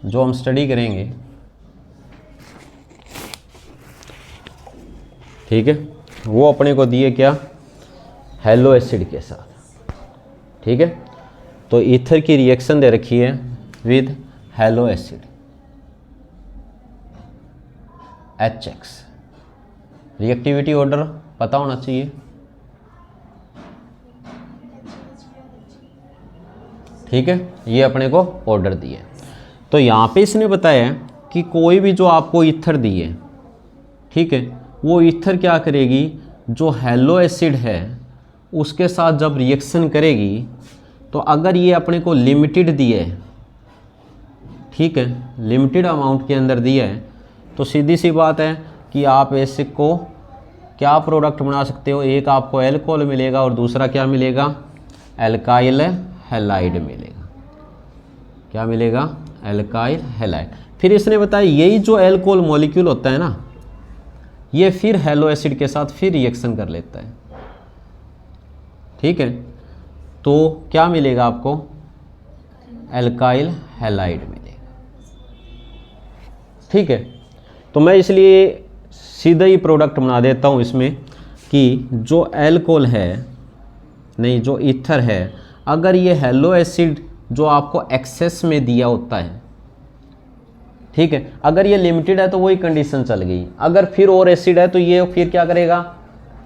जो हम स्टडी करेंगे, ठीक है, वो अपने को दिए क्या, हेलो एसिड के साथ, ठीक है। तो ईथर की रिएक्शन दे रखी है with hello acid HX, reactivity order पता होना चाहिए, ठीक है, ये अपने को ऑर्डर दिए। तो यहाँ पे इसने बताया कि कोई भी जो आपको ईथर दिए, ठीक है, वो ईथर क्या करेगी, जो हेलो एसिड है उसके साथ जब रिएक्शन करेगी, तो अगर ये अपने को लिमिटेड दिए, ठीक है, लिमिटेड अमाउंट के अंदर दिया है, तो सीधी सी बात है कि आप ऐसे को क्या प्रोडक्ट बना सकते हो, एक आपको एल्कोहल मिलेगा और दूसरा क्या मिलेगा, एल्काइल हैलाइड मिलेगा। क्या मिलेगा, एल्काइल हैलाइड। फिर इसने बताया यही जो एल्कोहल मॉलिक्यूल होता है ना, ये फिर हेलो एसिड के साथ फिर रिएक्शन कर लेता है, ठीक है। तो क्या मिलेगा आपको, एल्काइल हैलाइड मिलेगा, ठीक है। तो मैं इसलिए सीधा ही प्रोडक्ट बना देता हूँ इसमें कि जो एल्कोहल है, नहीं जो ईथर है, अगर ये हेलो एसिड जो आपको एक्सेस में दिया होता है, ठीक है, अगर ये लिमिटेड है तो वही कंडीशन चल गई। अगर फिर और एसिड है तो ये फिर क्या करेगा,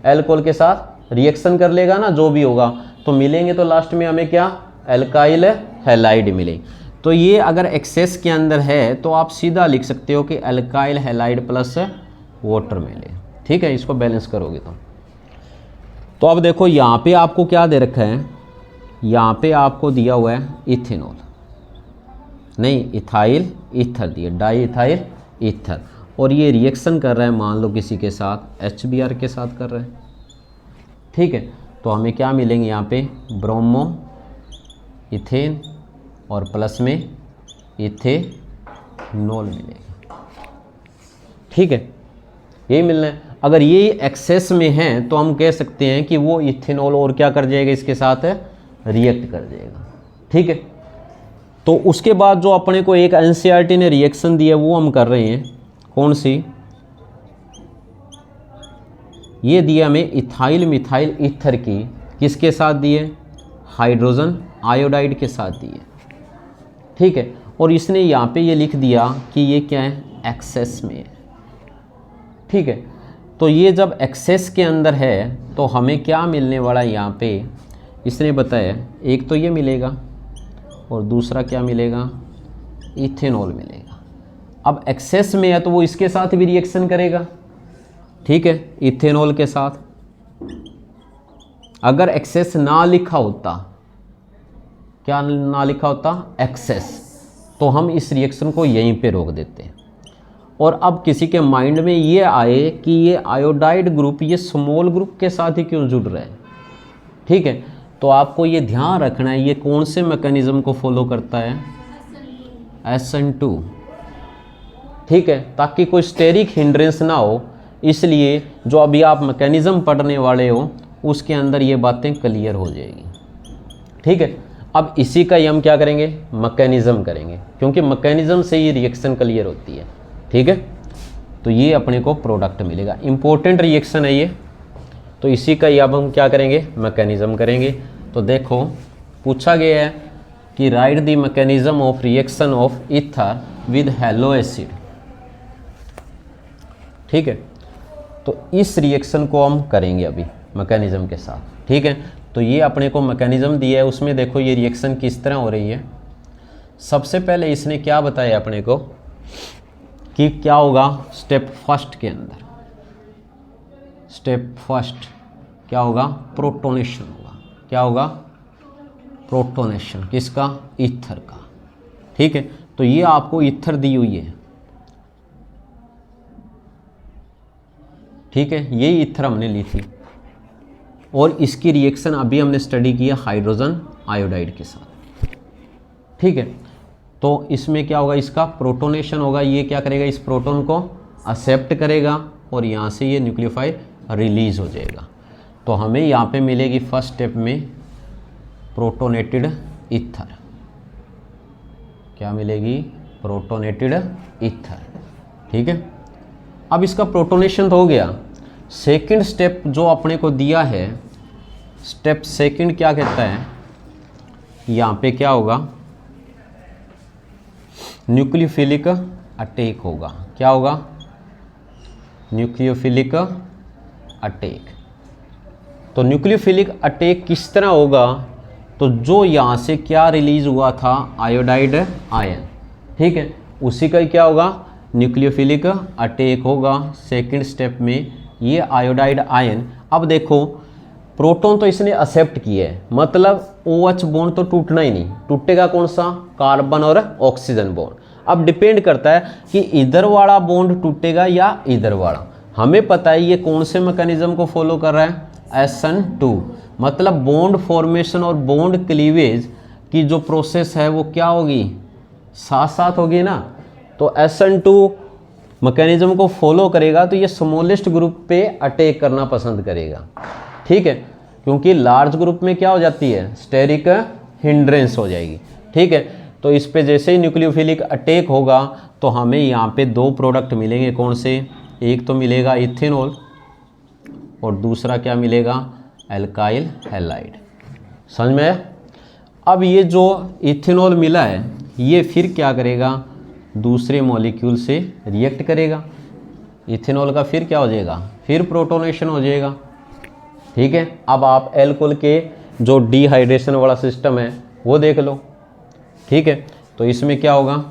एल्कोहल के साथ रिएक्शन कर लेगा ना, जो भी होगा, तो मिलेंगे तो लास्ट में हमें क्या, एल्काइल हैलाइड मिले। तो ये अगर एक्सेस के अंदर है तो आप सीधा लिख सकते हो कि एल्काइल हैलाइड प्लस वाटर मिले, ठीक है, इसको बैलेंस करोगे तो अब देखो यहाँ पे आपको क्या दे रखा है, यहाँ पे आपको दिया हुआ है इथेनॉल, नहीं इथाइल ईथर दिए, डाई इथाइल ईथर, और ये रिएक्शन कर रहा है मान लो किसी के साथ, HBr के साथ कर रहा है, ठीक है। तो हमें क्या मिलेंगे यहाँ पे, ब्रोमो इथेन और प्लस में इथेनॉल मिलेगा, ठीक है, यही मिलना है। अगर ये एक्सेस में है तो हम कह सकते हैं कि वो इथेनॉल और क्या कर जाएगा, इसके साथ रिएक्ट कर जाएगा, ठीक है। तो उसके बाद जो अपने को एक NCERT ने रिएक्शन दी है वो हम कर रहे हैं, कौन सी, ये दिया हमें इथाइल मिथाइल ईथर की, किसके साथ दिए, हाइड्रोजन आयोडाइड के साथ दिए, ठीक है। और इसने यहाँ पे ये लिख दिया कि ये क्या है, एक्सेस में है, ठीक है। तो ये जब एक्सेस के अंदर है तो हमें क्या मिलने वाला है, यहाँ पे इसने बताया एक तो ये मिलेगा, और दूसरा क्या मिलेगा, इथेनॉल मिलेगा। अब एक्सेस में है तो वो इसके साथ भी रिएक्शन करेगा, ठीक है, इथेनॉल के साथ। अगर एक्सेस ना लिखा होता, क्या ना लिखा होता, एक्सेस, तो हम इस रिएक्शन को यहीं पे रोक देते। और अब किसी के माइंड में ये आए कि ये आयोडाइड ग्रुप ये स्मॉल ग्रुप के साथ ही क्यों जुड़ रहा है, ठीक है, तो आपको ये ध्यान रखना है ये कौन से मैकेनिज्म को फॉलो करता है, SN2, ठीक है, ताकि कोई स्टेरिक हिंड्रेंस ना हो। इसलिए जो अभी आप मैकेनिज्म पढ़ने वाले हो उसके अंदर ये बातें क्लियर हो जाएगी, ठीक है। अब इसी का ही हम क्या करेंगे, मैकेनिज्म करेंगे, क्योंकि मैकेनिज्म से ये रिएक्शन क्लियर होती है, ठीक है। तो ये अपने को प्रोडक्ट मिलेगा, इंपॉर्टेंट रिएक्शन है ये, तो इसी का ही अब हम क्या करेंगे, मैकेनिज्म करेंगे। तो देखो पूछा गया है कि right the mechanism of reaction of ether with hello acid, ठीक है। तो इस रिएक्शन को हम करेंगे अभी मैकेनिज्म के साथ, ठीक है। तो ये अपने को मैकेनिज्म दिया है, उसमें देखो ये रिएक्शन किस तरह हो रही है। सबसे पहले इसने क्या बताया अपने को कि क्या होगा, स्टेप फर्स्ट के अंदर, स्टेप फर्स्ट क्या होगा, प्रोटोनेशन होगा। क्या होगा, प्रोटोनेशन, किसका, ईथर का, ठीक है। तो ये आपको ईथर दी हुई है, ठीक है, यही ईथर हमने ली थी और इसकी रिएक्शन अभी हमने स्टडी किया हाइड्रोजन आयोडाइड के साथ, ठीक है। तो इसमें क्या होगा, इसका प्रोटोनेशन होगा, ये क्या करेगा, इस प्रोटॉन को एक्सेप्ट करेगा और यहाँ से ये न्यूक्लियोफाइल रिलीज हो जाएगा। तो हमें यहाँ पे मिलेगी फर्स्ट स्टेप में प्रोटोनेटेड ईथर, क्या मिलेगी, प्रोटोनेटेड ईथर, ठीक है। अब इसका प्रोटोनेशन तो हो गया। सेकंड स्टेप जो अपने को दिया है, स्टेप सेकंड क्या कहता है, यहाँ पे क्या होगा, न्यूक्लियोफिलिक अटैक होगा। क्या होगा, न्यूक्लियोफिलिक अटैक। तो न्यूक्लियोफिलिक अटैक किस तरह होगा, तो जो यहाँ से क्या रिलीज हुआ था, आयोडाइड आयन, ठीक है, उसी का ही क्या होगा, न्यूक्लियोफिलिक अटैक होगा सेकंड स्टेप में, ये आयोडाइड आयन। अब देखो प्रोटॉन तो इसने एक्सेप्ट किया है, मतलब OH बॉन्ड तो टूटना ही नहीं, टूटेगा कौन सा, कार्बन और ऑक्सीजन बॉन्ड। अब डिपेंड करता है कि इधर वाला बॉन्ड टूटेगा या इधर वाला। हमें पता है ये कौन से मैकेनिज्म को फॉलो कर रहा है, SN2, मतलब बॉन्ड फॉर्मेशन और बॉन्ड क्लीवेज की जो प्रोसेस है वो क्या होगी, साथ साथ होगी ना। तो SN2 मैकेनिज्म को फॉलो करेगा तो ये स्मॉलेस्ट ग्रुप पे अटैक करना पसंद करेगा, ठीक है, क्योंकि लार्ज ग्रुप में क्या हो जाती है, स्टेरिक हिंड्रेंस हो जाएगी, ठीक है। तो इस पे जैसे ही न्यूक्लियोफिलिक अटैक होगा तो हमें यहाँ पे दो प्रोडक्ट मिलेंगे, कौन से, एक तो मिलेगा इथेनॉल और दूसरा क्या मिलेगा, एल्काइल हैलाइड। समझ में आया। अब ये जो इथेनॉल मिला है ये फिर क्या करेगा, दूसरे मॉलिक्यूल से रिएक्ट करेगा, इथेनॉल का फिर क्या हो जाएगा, फिर प्रोटोनेशन हो जाएगा, ठीक है। अब आप एल्कोहल के जो डिहाइड्रेशन वाला सिस्टम है वो देख लो, ठीक है। तो इसमें क्या होगा,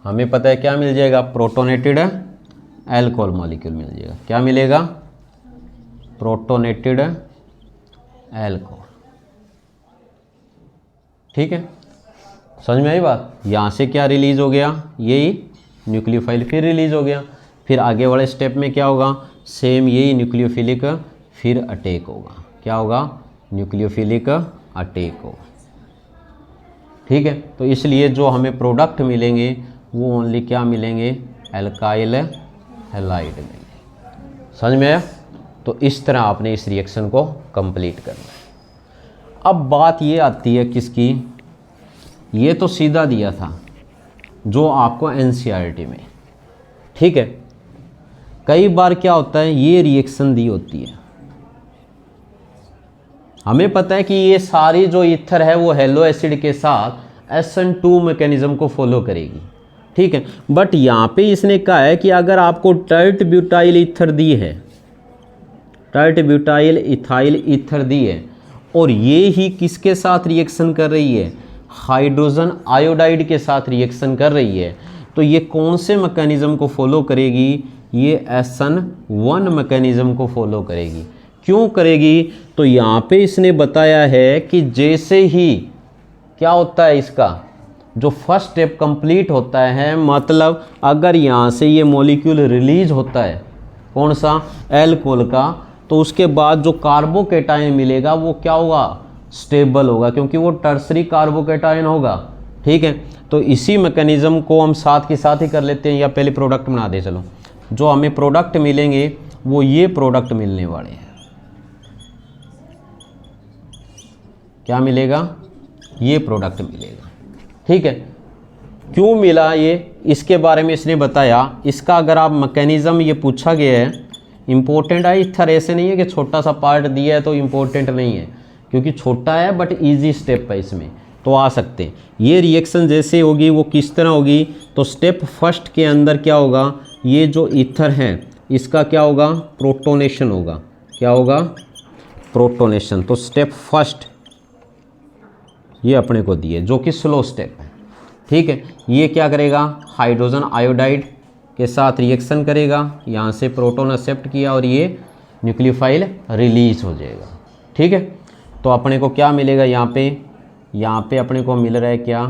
हमें पता है क्या मिल जाएगा, प्रोटोनेटेड एल्कोहल मॉलिक्यूल मिल जाएगा। क्या मिलेगा, प्रोटोनेटेड एल्कोहल, ठीक है। समझ में आई बात। यहाँ से क्या रिलीज हो गया, यही न्यूक्लियोफाइल फिर रिलीज हो गया। फिर आगे वाले स्टेप में क्या होगा, सेम यही न्यूक्लियोफिलिक फिर अटैक होगा। क्या होगा, न्यूक्लियोफिलिक अटैक होगा, ठीक है। तो इसलिए जो हमें प्रोडक्ट मिलेंगे वो ओनली क्या मिलेंगे, एल्काइल हैलाइड मिलेंगे। समझ में आया। तो इस तरह आपने इस रिएक्शन को कंप्लीट करना है। अब बात ये आती है किसकी, ये तो सीधा दिया था जो आपको एनसीईआरटी में, ठीक है। कई बार क्या होता है, ये रिएक्शन दी होती है, हमें पता है कि ये सारी जो ईथर है वो हेलो एसिड के साथ SN2 मैकेनिज्म को फॉलो करेगी, ठीक है। बट यहाँ पे इसने कहा है कि अगर आपको टर्ट ब्यूटाइल ईथर दी है, टर्ट ब्यूटाइल इथाइल ईथर दी है और ये ही किसके साथ रिएक्शन कर रही है, हाइड्रोजन आयोडाइड के साथ रिएक्शन कर रही है। तो ये कौन से मैकेनिज्म को फॉलो करेगी, ये SN1 मैकेनिज्म को फॉलो करेगी। क्यों करेगी, तो यहाँ पे इसने बताया है कि जैसे ही क्या होता है, इसका जो फर्स्ट स्टेप कंप्लीट होता है, मतलब अगर यहाँ से ये मॉलिक्यूल रिलीज होता है कौन सा, एल्कोहल का, तो उसके बाद जो कार्बोकेटाइन मिलेगा वो क्या होगा, स्टेबल होगा, क्योंकि वो टर्सरी कार्बोकेटाइन होगा। ठीक है, तो इसी मैकेनिज्म को हम साथ के साथ ही कर लेते हैं, या पहले प्रोडक्ट बना दे। चलो, जो हमें प्रोडक्ट मिलेंगे वो ये प्रोडक्ट मिलने वाले हैं। क्या मिलेगा, ये प्रोडक्ट मिलेगा। ठीक है, क्यों मिला ये, इसके बारे में इसने बताया। इसका अगर आप मैकेनिज्म ये पूछा गया है, इम्पोर्टेंट है। इथर ऐसे नहीं है कि छोटा सा पार्ट दिया है तो इम्पोर्टेंट नहीं है, क्योंकि छोटा है बट इजी स्टेप है, इसमें तो आ सकते हैं। ये रिएक्शन जैसे होगी वो किस तरह होगी, तो स्टेप फर्स्ट के अंदर क्या होगा, ये जो ईथर है इसका क्या होगा, प्रोटोनेशन होगा। क्या होगा, प्रोटोनेशन। तो स्टेप फर्स्ट ये अपने को दिए, जो कि स्लो स्टेप है। ठीक है, ये क्या करेगा, हाइड्रोजन आयोडाइड के साथ रिएक्शन करेगा, यहाँ से प्रोटॉन एक्सेप्ट किया और ये न्यूक्लियोफाइल रिलीज हो जाएगा। ठीक है, तो अपने को क्या मिलेगा, यहाँ पे अपने को मिल रहा है क्या,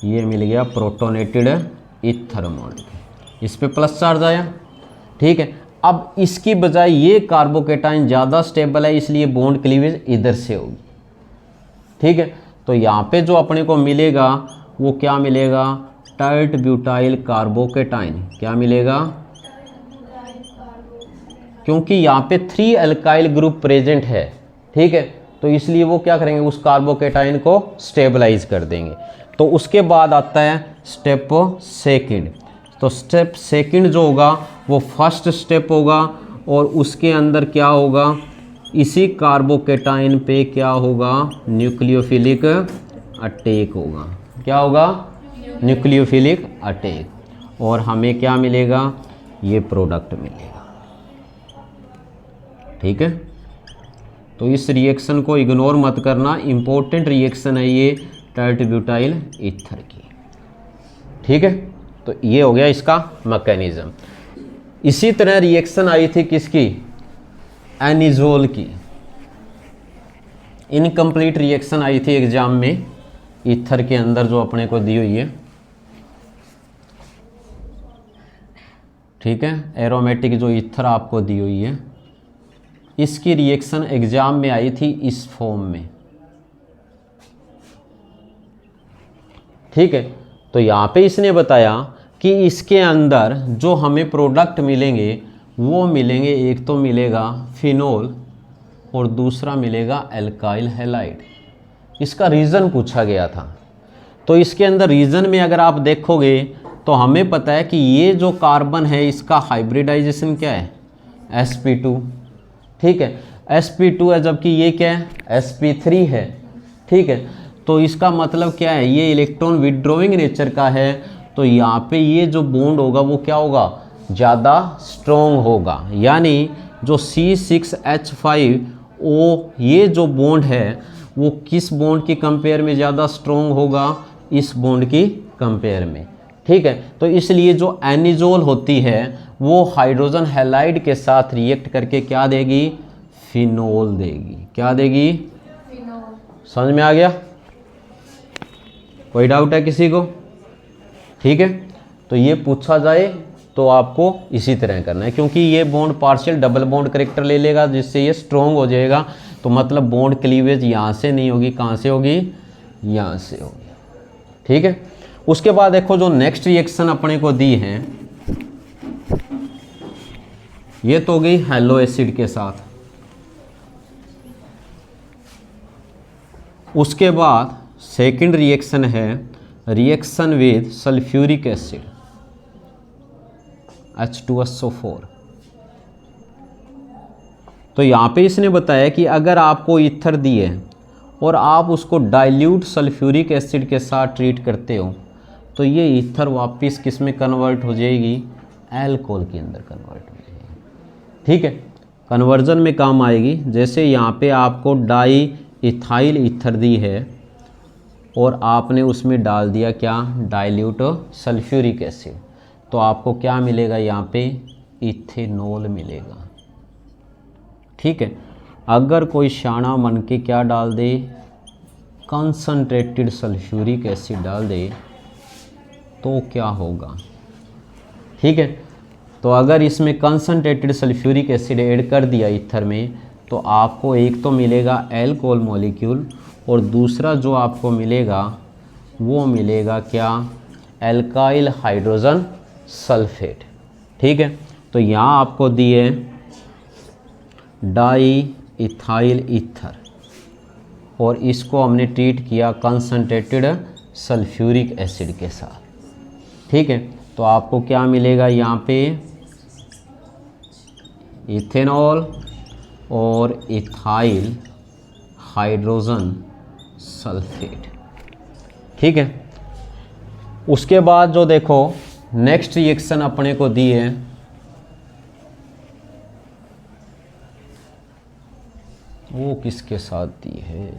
ये मिल गया प्रोटोनेटेड ईथर बॉन्ड, इस पे प्लस चार्ज आया। ठीक है, अब इसकी बजाय ये कार्बोकेटाइन ज़्यादा स्टेबल है, इसलिए बॉन्ड क्लीवेज इधर से होगी। ठीक है, तो यहाँ पे जो अपने को मिलेगा वो क्या मिलेगा, टर्ट ब्यूटाइल कार्बोकेटाइन। क्या मिलेगा, क्योंकि यहाँ पे 3 अल्काइल ग्रुप प्रेजेंट है। ठीक है, तो इसलिए वो क्या करेंगे, उस कार्बोकेटाइन को स्टेबलाइज कर देंगे। तो उसके बाद आता है स्टेप सेकंड। तो स्टेप सेकंड जो होगा वो फर्स्ट स्टेप होगा, और उसके अंदर क्या होगा, इसी कार्बोकेटाइन पे क्या होगा, न्यूक्लियोफिलिक अटैक होगा। क्या होगा, न्यूक्लियोफिलिक अटैक, और हमें क्या मिलेगा, ये प्रोडक्ट मिलेगा। ठीक है, तो इस रिएक्शन को इग्नोर मत करना, इम्पोर्टेंट रिएक्शन है ये टर्ट ब्यूटाइल ईथर की। ठीक है, तो ये हो गया इसका मैकेनिज्म। इसी तरह रिएक्शन आई थी किसकी, एनिजोल की। इनकम्प्लीट रिएक्शन आई थी एग्जाम में, ईथर के अंदर जो अपने को दी हुई है। ठीक है, एरोमेटिक जो ईथर आपको दी हुई है, इसकी रिएक्शन एग्जाम में आई थी इस फॉर्म में। ठीक है, तो यहाँ पे इसने बताया कि इसके अंदर जो हमें प्रोडक्ट मिलेंगे वो मिलेंगे, एक तो मिलेगा फिनोल और दूसरा मिलेगा एल्काइल हैलाइड। इसका रीज़न पूछा गया था। तो इसके अंदर रीज़न में अगर आप देखोगे तो हमें पता है कि ये जो कार्बन है इसका हाइब्रिडाइजेशन क्या है, sp2। ठीक है, sp2 है, जबकि ये क्या है, sp3 है। ठीक है, तो इसका मतलब क्या है, ये इलेक्ट्रॉन विड्रॉइंग नेचर का है, तो यहाँ पे ये जो बॉन्ड होगा वो क्या होगा, ज़्यादा स्ट्रॉन्ग होगा। यानी जो C6H5O ये जो बॉन्ड है वो किस बॉन्ड की कंपेयर में ज़्यादा स्ट्रॉन्ग होगा, इस बॉन्ड की कंपेयर में। ठीक है, तो इसलिए जो एनिजोल होती है वो हाइड्रोजन हैलाइड के साथ रिएक्ट करके क्या देगी, फिनोल देगी। क्या देगी, फिनोल। समझ में आ गया, कोई डाउट है किसी को? ठीक है, तो ये पूछा जाए तो आपको इसी तरह करना है, क्योंकि ये bond partial double bond character ले लेगा, जिससे ये स्ट्रॉन्ग हो जाएगा। तो मतलब बॉन्ड क्लीवेज यहाँ से नहीं होगी, कहाँ से होगी, यहाँ से होगी। ठीक है, उसके बाद देखो जो नेक्स्ट रिएक्शन अपने को दी है, ये तो हो गई हेलो एसिड के साथ। उसके बाद सेकंड रिएक्शन है reaction with sulphuric acid H2SO4। तो यहाँ पे इसने बताया कि अगर आपको ईथर दिए और आप उसको डाइल्यूट सल्फ्यूरिक एसिड के साथ ट्रीट करते हो तो ये ईथर वापस किस में कन्वर्ट हो जाएगी, एल्कोहल के अंदर कन्वर्ट हो जाएगी। ठीक है, कन्वर्जन में काम आएगी। जैसे यहाँ पे आपको डाई इथाइल ईथर दी है और आपने उसमें डाल दिया क्या, डाइल्यूट सल्फ्यूरिक एसिड, तो आपको क्या मिलेगा, यहाँ पे इथेनॉल मिलेगा। ठीक है, अगर कोई शाना मन के क्या डाल दे, कंसंट्रेटेड सल्फ्यूरिक एसिड डाल दे तो क्या होगा। ठीक है, तो अगर इसमें कंसंट्रेटेड सल्फ्यूरिक एसिड ऐड कर दिया ईथर में, तो आपको एक तो मिलेगा एल्कोहल मॉलिक्यूल और दूसरा जो आपको मिलेगा वो मिलेगा क्या, एल्काइल हाइड्रोजन सल्फेट। ठीक है, तो यहाँ आपको दिए डाई इथाइल ईथर और इसको हमने ट्रीट किया कंसंट्रेटेड सल्फ्यूरिक एसिड के साथ। ठीक है, तो आपको क्या मिलेगा, यहाँ पे इथेनॉल और इथाइल हाइड्रोजन सल्फेट। ठीक है, उसके बाद जो देखो नेक्स्ट रिएक्शन अपने को दी है, वो किसके साथ दी है,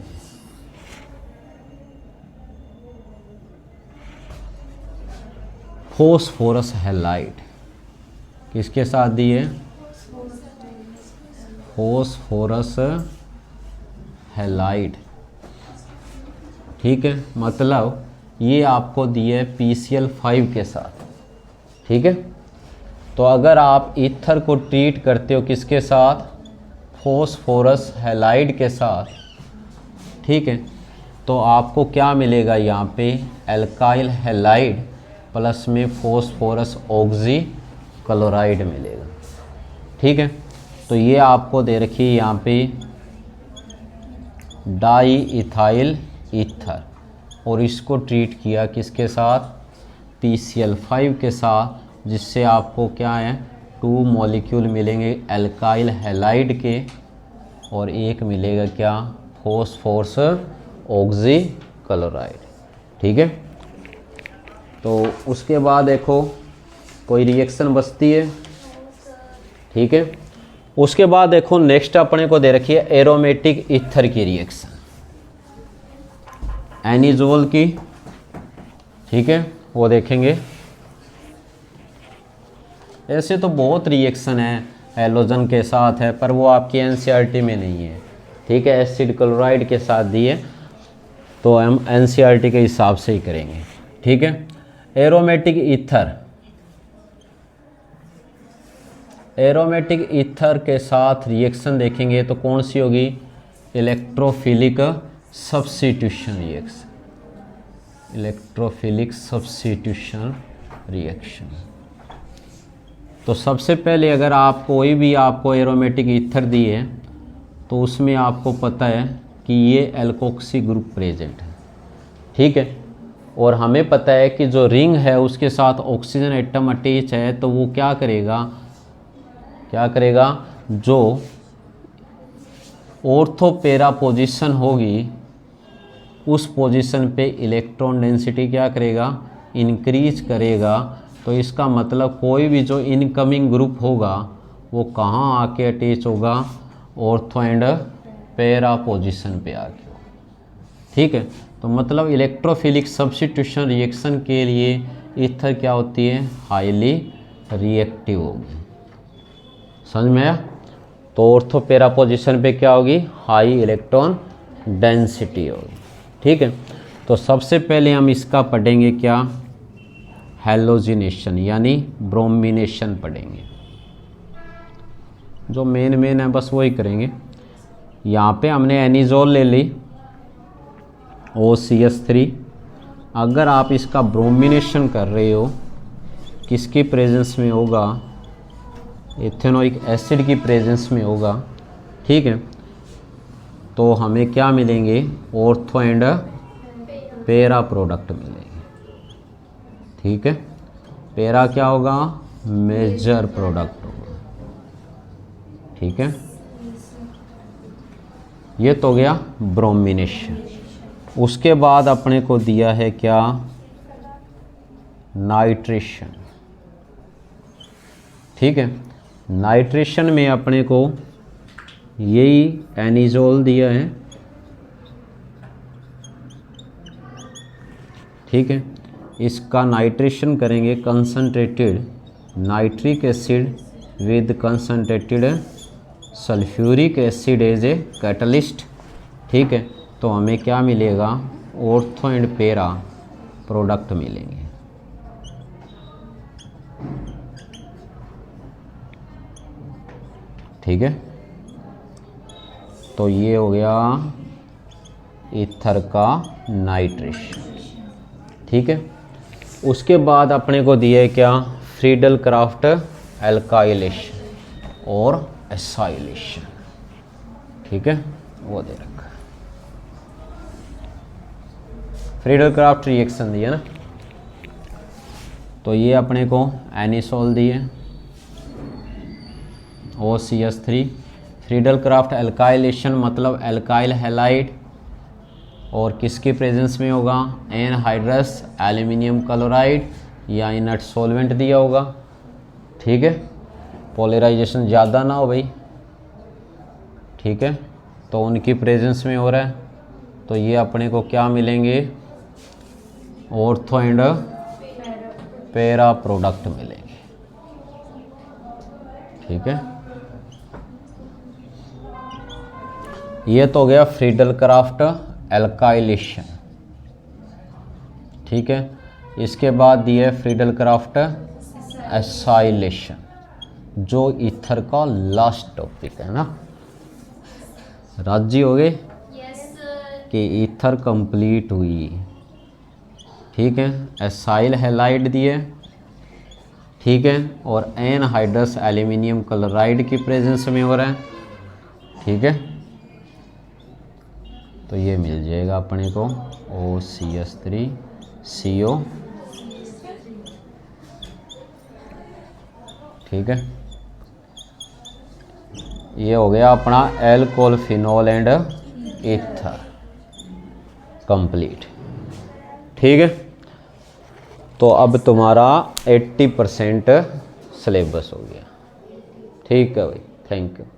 फोस्फोरस हैलाइड। किसके साथ दी है, फोस्फोरस हैलाइड। ठीक है, मतलब ये आपको दिए PCl5 के साथ। ठीक है, तो अगर आप ईथर को ट्रीट करते हो किसके साथ, फोस्फोरस हैलाइड के साथ, ठीक है, तो आपको क्या मिलेगा, यहाँ पे एल्काइल हैलाइड प्लस में फोस्फोरस ऑक्सी क्लोराइड मिलेगा। ठीक है, तो ये आपको दे रखी है यहाँ पे डाई इथाइल ईथर और इसको ट्रीट किया किसके साथ, PCl5 के साथ, जिससे आपको क्या है 2 मॉलिक्यूल मिलेंगे एल्काइल हैलाइड के और एक मिलेगा क्या, फोस्फोरस ऑक्सी क्लोराइड। ठीक है, तो उसके बाद देखो कोई रिएक्शन बचती है। ठीक है, उसके बाद देखो नेक्स्ट अपने को दे रखी है एरोमेटिक ईथर की रिएक्शन, एनिजोल की। ठीक है, वो देखेंगे। ऐसे तो बहुत रिएक्शन है हैलोजन के साथ है, पर वो आपकी एनसीईआरटी में नहीं है। ठीक है, एसिड क्लोराइड के साथ दिए तो हम एनसीईआरटी के हिसाब से ही करेंगे। ठीक है, एरोमेटिक ईथर, एरोमेटिक ईथर के साथ रिएक्शन देखेंगे तो कौन सी होगी, electrophilic substitution reaction, electrophilic substitution reaction. तो सबसे पहले अगर आप कोई भी आपको एरोमेटिक ईथर दी है तो उसमें आपको पता है कि ये एल्कोक्सी ग्रुप प्रेजेंट है। ठीक है, और हमें पता है कि जो रिंग है उसके साथ ऑक्सीजन एटम अटैच है, तो वो क्या करेगा, क्या करेगा, जो ऑर्थो पैरा पोजीशन होगी उस पोजीशन पे इलेक्ट्रॉन डेंसिटी क्या करेगा, इंक्रीज करेगा। तो इसका मतलब कोई भी जो इनकमिंग ग्रुप होगा वो कहाँ आके अटैच होगा, ऑर्थो एंड पैरा पोजीशन पे आके। ठीक है, तो मतलब इलेक्ट्रोफिलिक सब्स्टिट्यूशन रिएक्शन के लिए ईथर क्या होती है, हाईली रिएक्टिव होगी। समझ में आया, तो ऑर्थो पैरा पोजीशन पे क्या होगी, हाई इलेक्ट्रॉन डेंसिटी होगी। ठीक है, तो सबसे पहले हम इसका पढ़ेंगे क्या, हैलोजिनेशन यानी ब्रोमिनेशन पढ़ेंगे। जो मेन है बस वही करेंगे। यहाँ पे हमने एनिजोल ले ली OCH3। अगर आप इसका ब्रोमिनेशन कर रहे हो किसकी प्रेजेंस में होगा, एथेनोइक एसिड की प्रेजेंस में होगा। ठीक है, तो हमें क्या मिलेंगे, ऑर्थो एंड पैरा प्रोडक्ट मिलेंगे। ठीक है, पैरा क्या होगा, मेजर प्रोडक्ट होगा। ठीक है, ये तो गया ब्रोमिनेशन। उसके बाद अपने को दिया है क्या, नाइट्रेशन। ठीक है। नाइट्रेशन में अपने को यही एनिजोल दिया है, ठीक है। इसका नाइट्रेशन करेंगे concentrated nitric acid with concentrated sulphuric acid as a catalyst, ठीक है। तो हमें क्या मिलेगा, ऑर्थो एंड पैरा प्रोडक्ट मिलेंगे। ठीक है, तो ये हो गया ईथर का नाइट्रेशन, ठीक है। उसके बाद अपने को दिए क्या, फ्रीडल क्राफ्ट एल्काइलेशन और एसाइलेशन, ठीक है, वो दे रखा है। फ्रीडल क्राफ्ट रिएक्शन दिया ना, तो ये अपने को एनिसोल दिए OCH3। फ्रीडल क्राफ्ट एल्काइलेशन मतलब एल्काइल हैलाइड, और किसकी प्रेजेंस में होगा, एनहाइड्रस एल्यूमिनियम क्लोराइड या इनर्ट सॉल्वेंट दिया होगा, ठीक है। पोलराइजेशन ज़्यादा ना हो भाई, ठीक है, तो उनकी प्रेजेंस में हो रहा है, तो ये अपने को क्या मिलेंगे, ऑर्थो एंड पैरा प्रोडक्ट मिलेंगे, ठीक है। ये तो हो गया फ्रीडल क्राफ्ट एल्काइलेशन, ठीक है। इसके बाद दिए फ्रीडल क्राफ्ट एसाइलेशन, जो ईथर का लास्ट टॉपिक है ना। राजी हो गए कि ईथर कंप्लीट हुई, ठीक है। एसाइल हैलाइड दिए, ठीक है, और एनहाइड्रस एल्यूमिनियम क्लोराइड की प्रेजेंस में हो रहा है, ठीक है। तो ये मिल जाएगा अपने को OCH3CO, ठीक है। ये हो गया अपना alcohol phenol and ether complete, ठीक है। तो अब तुम्हारा 80% सिलेबस हो गया, ठीक है भाई, थैंक यू।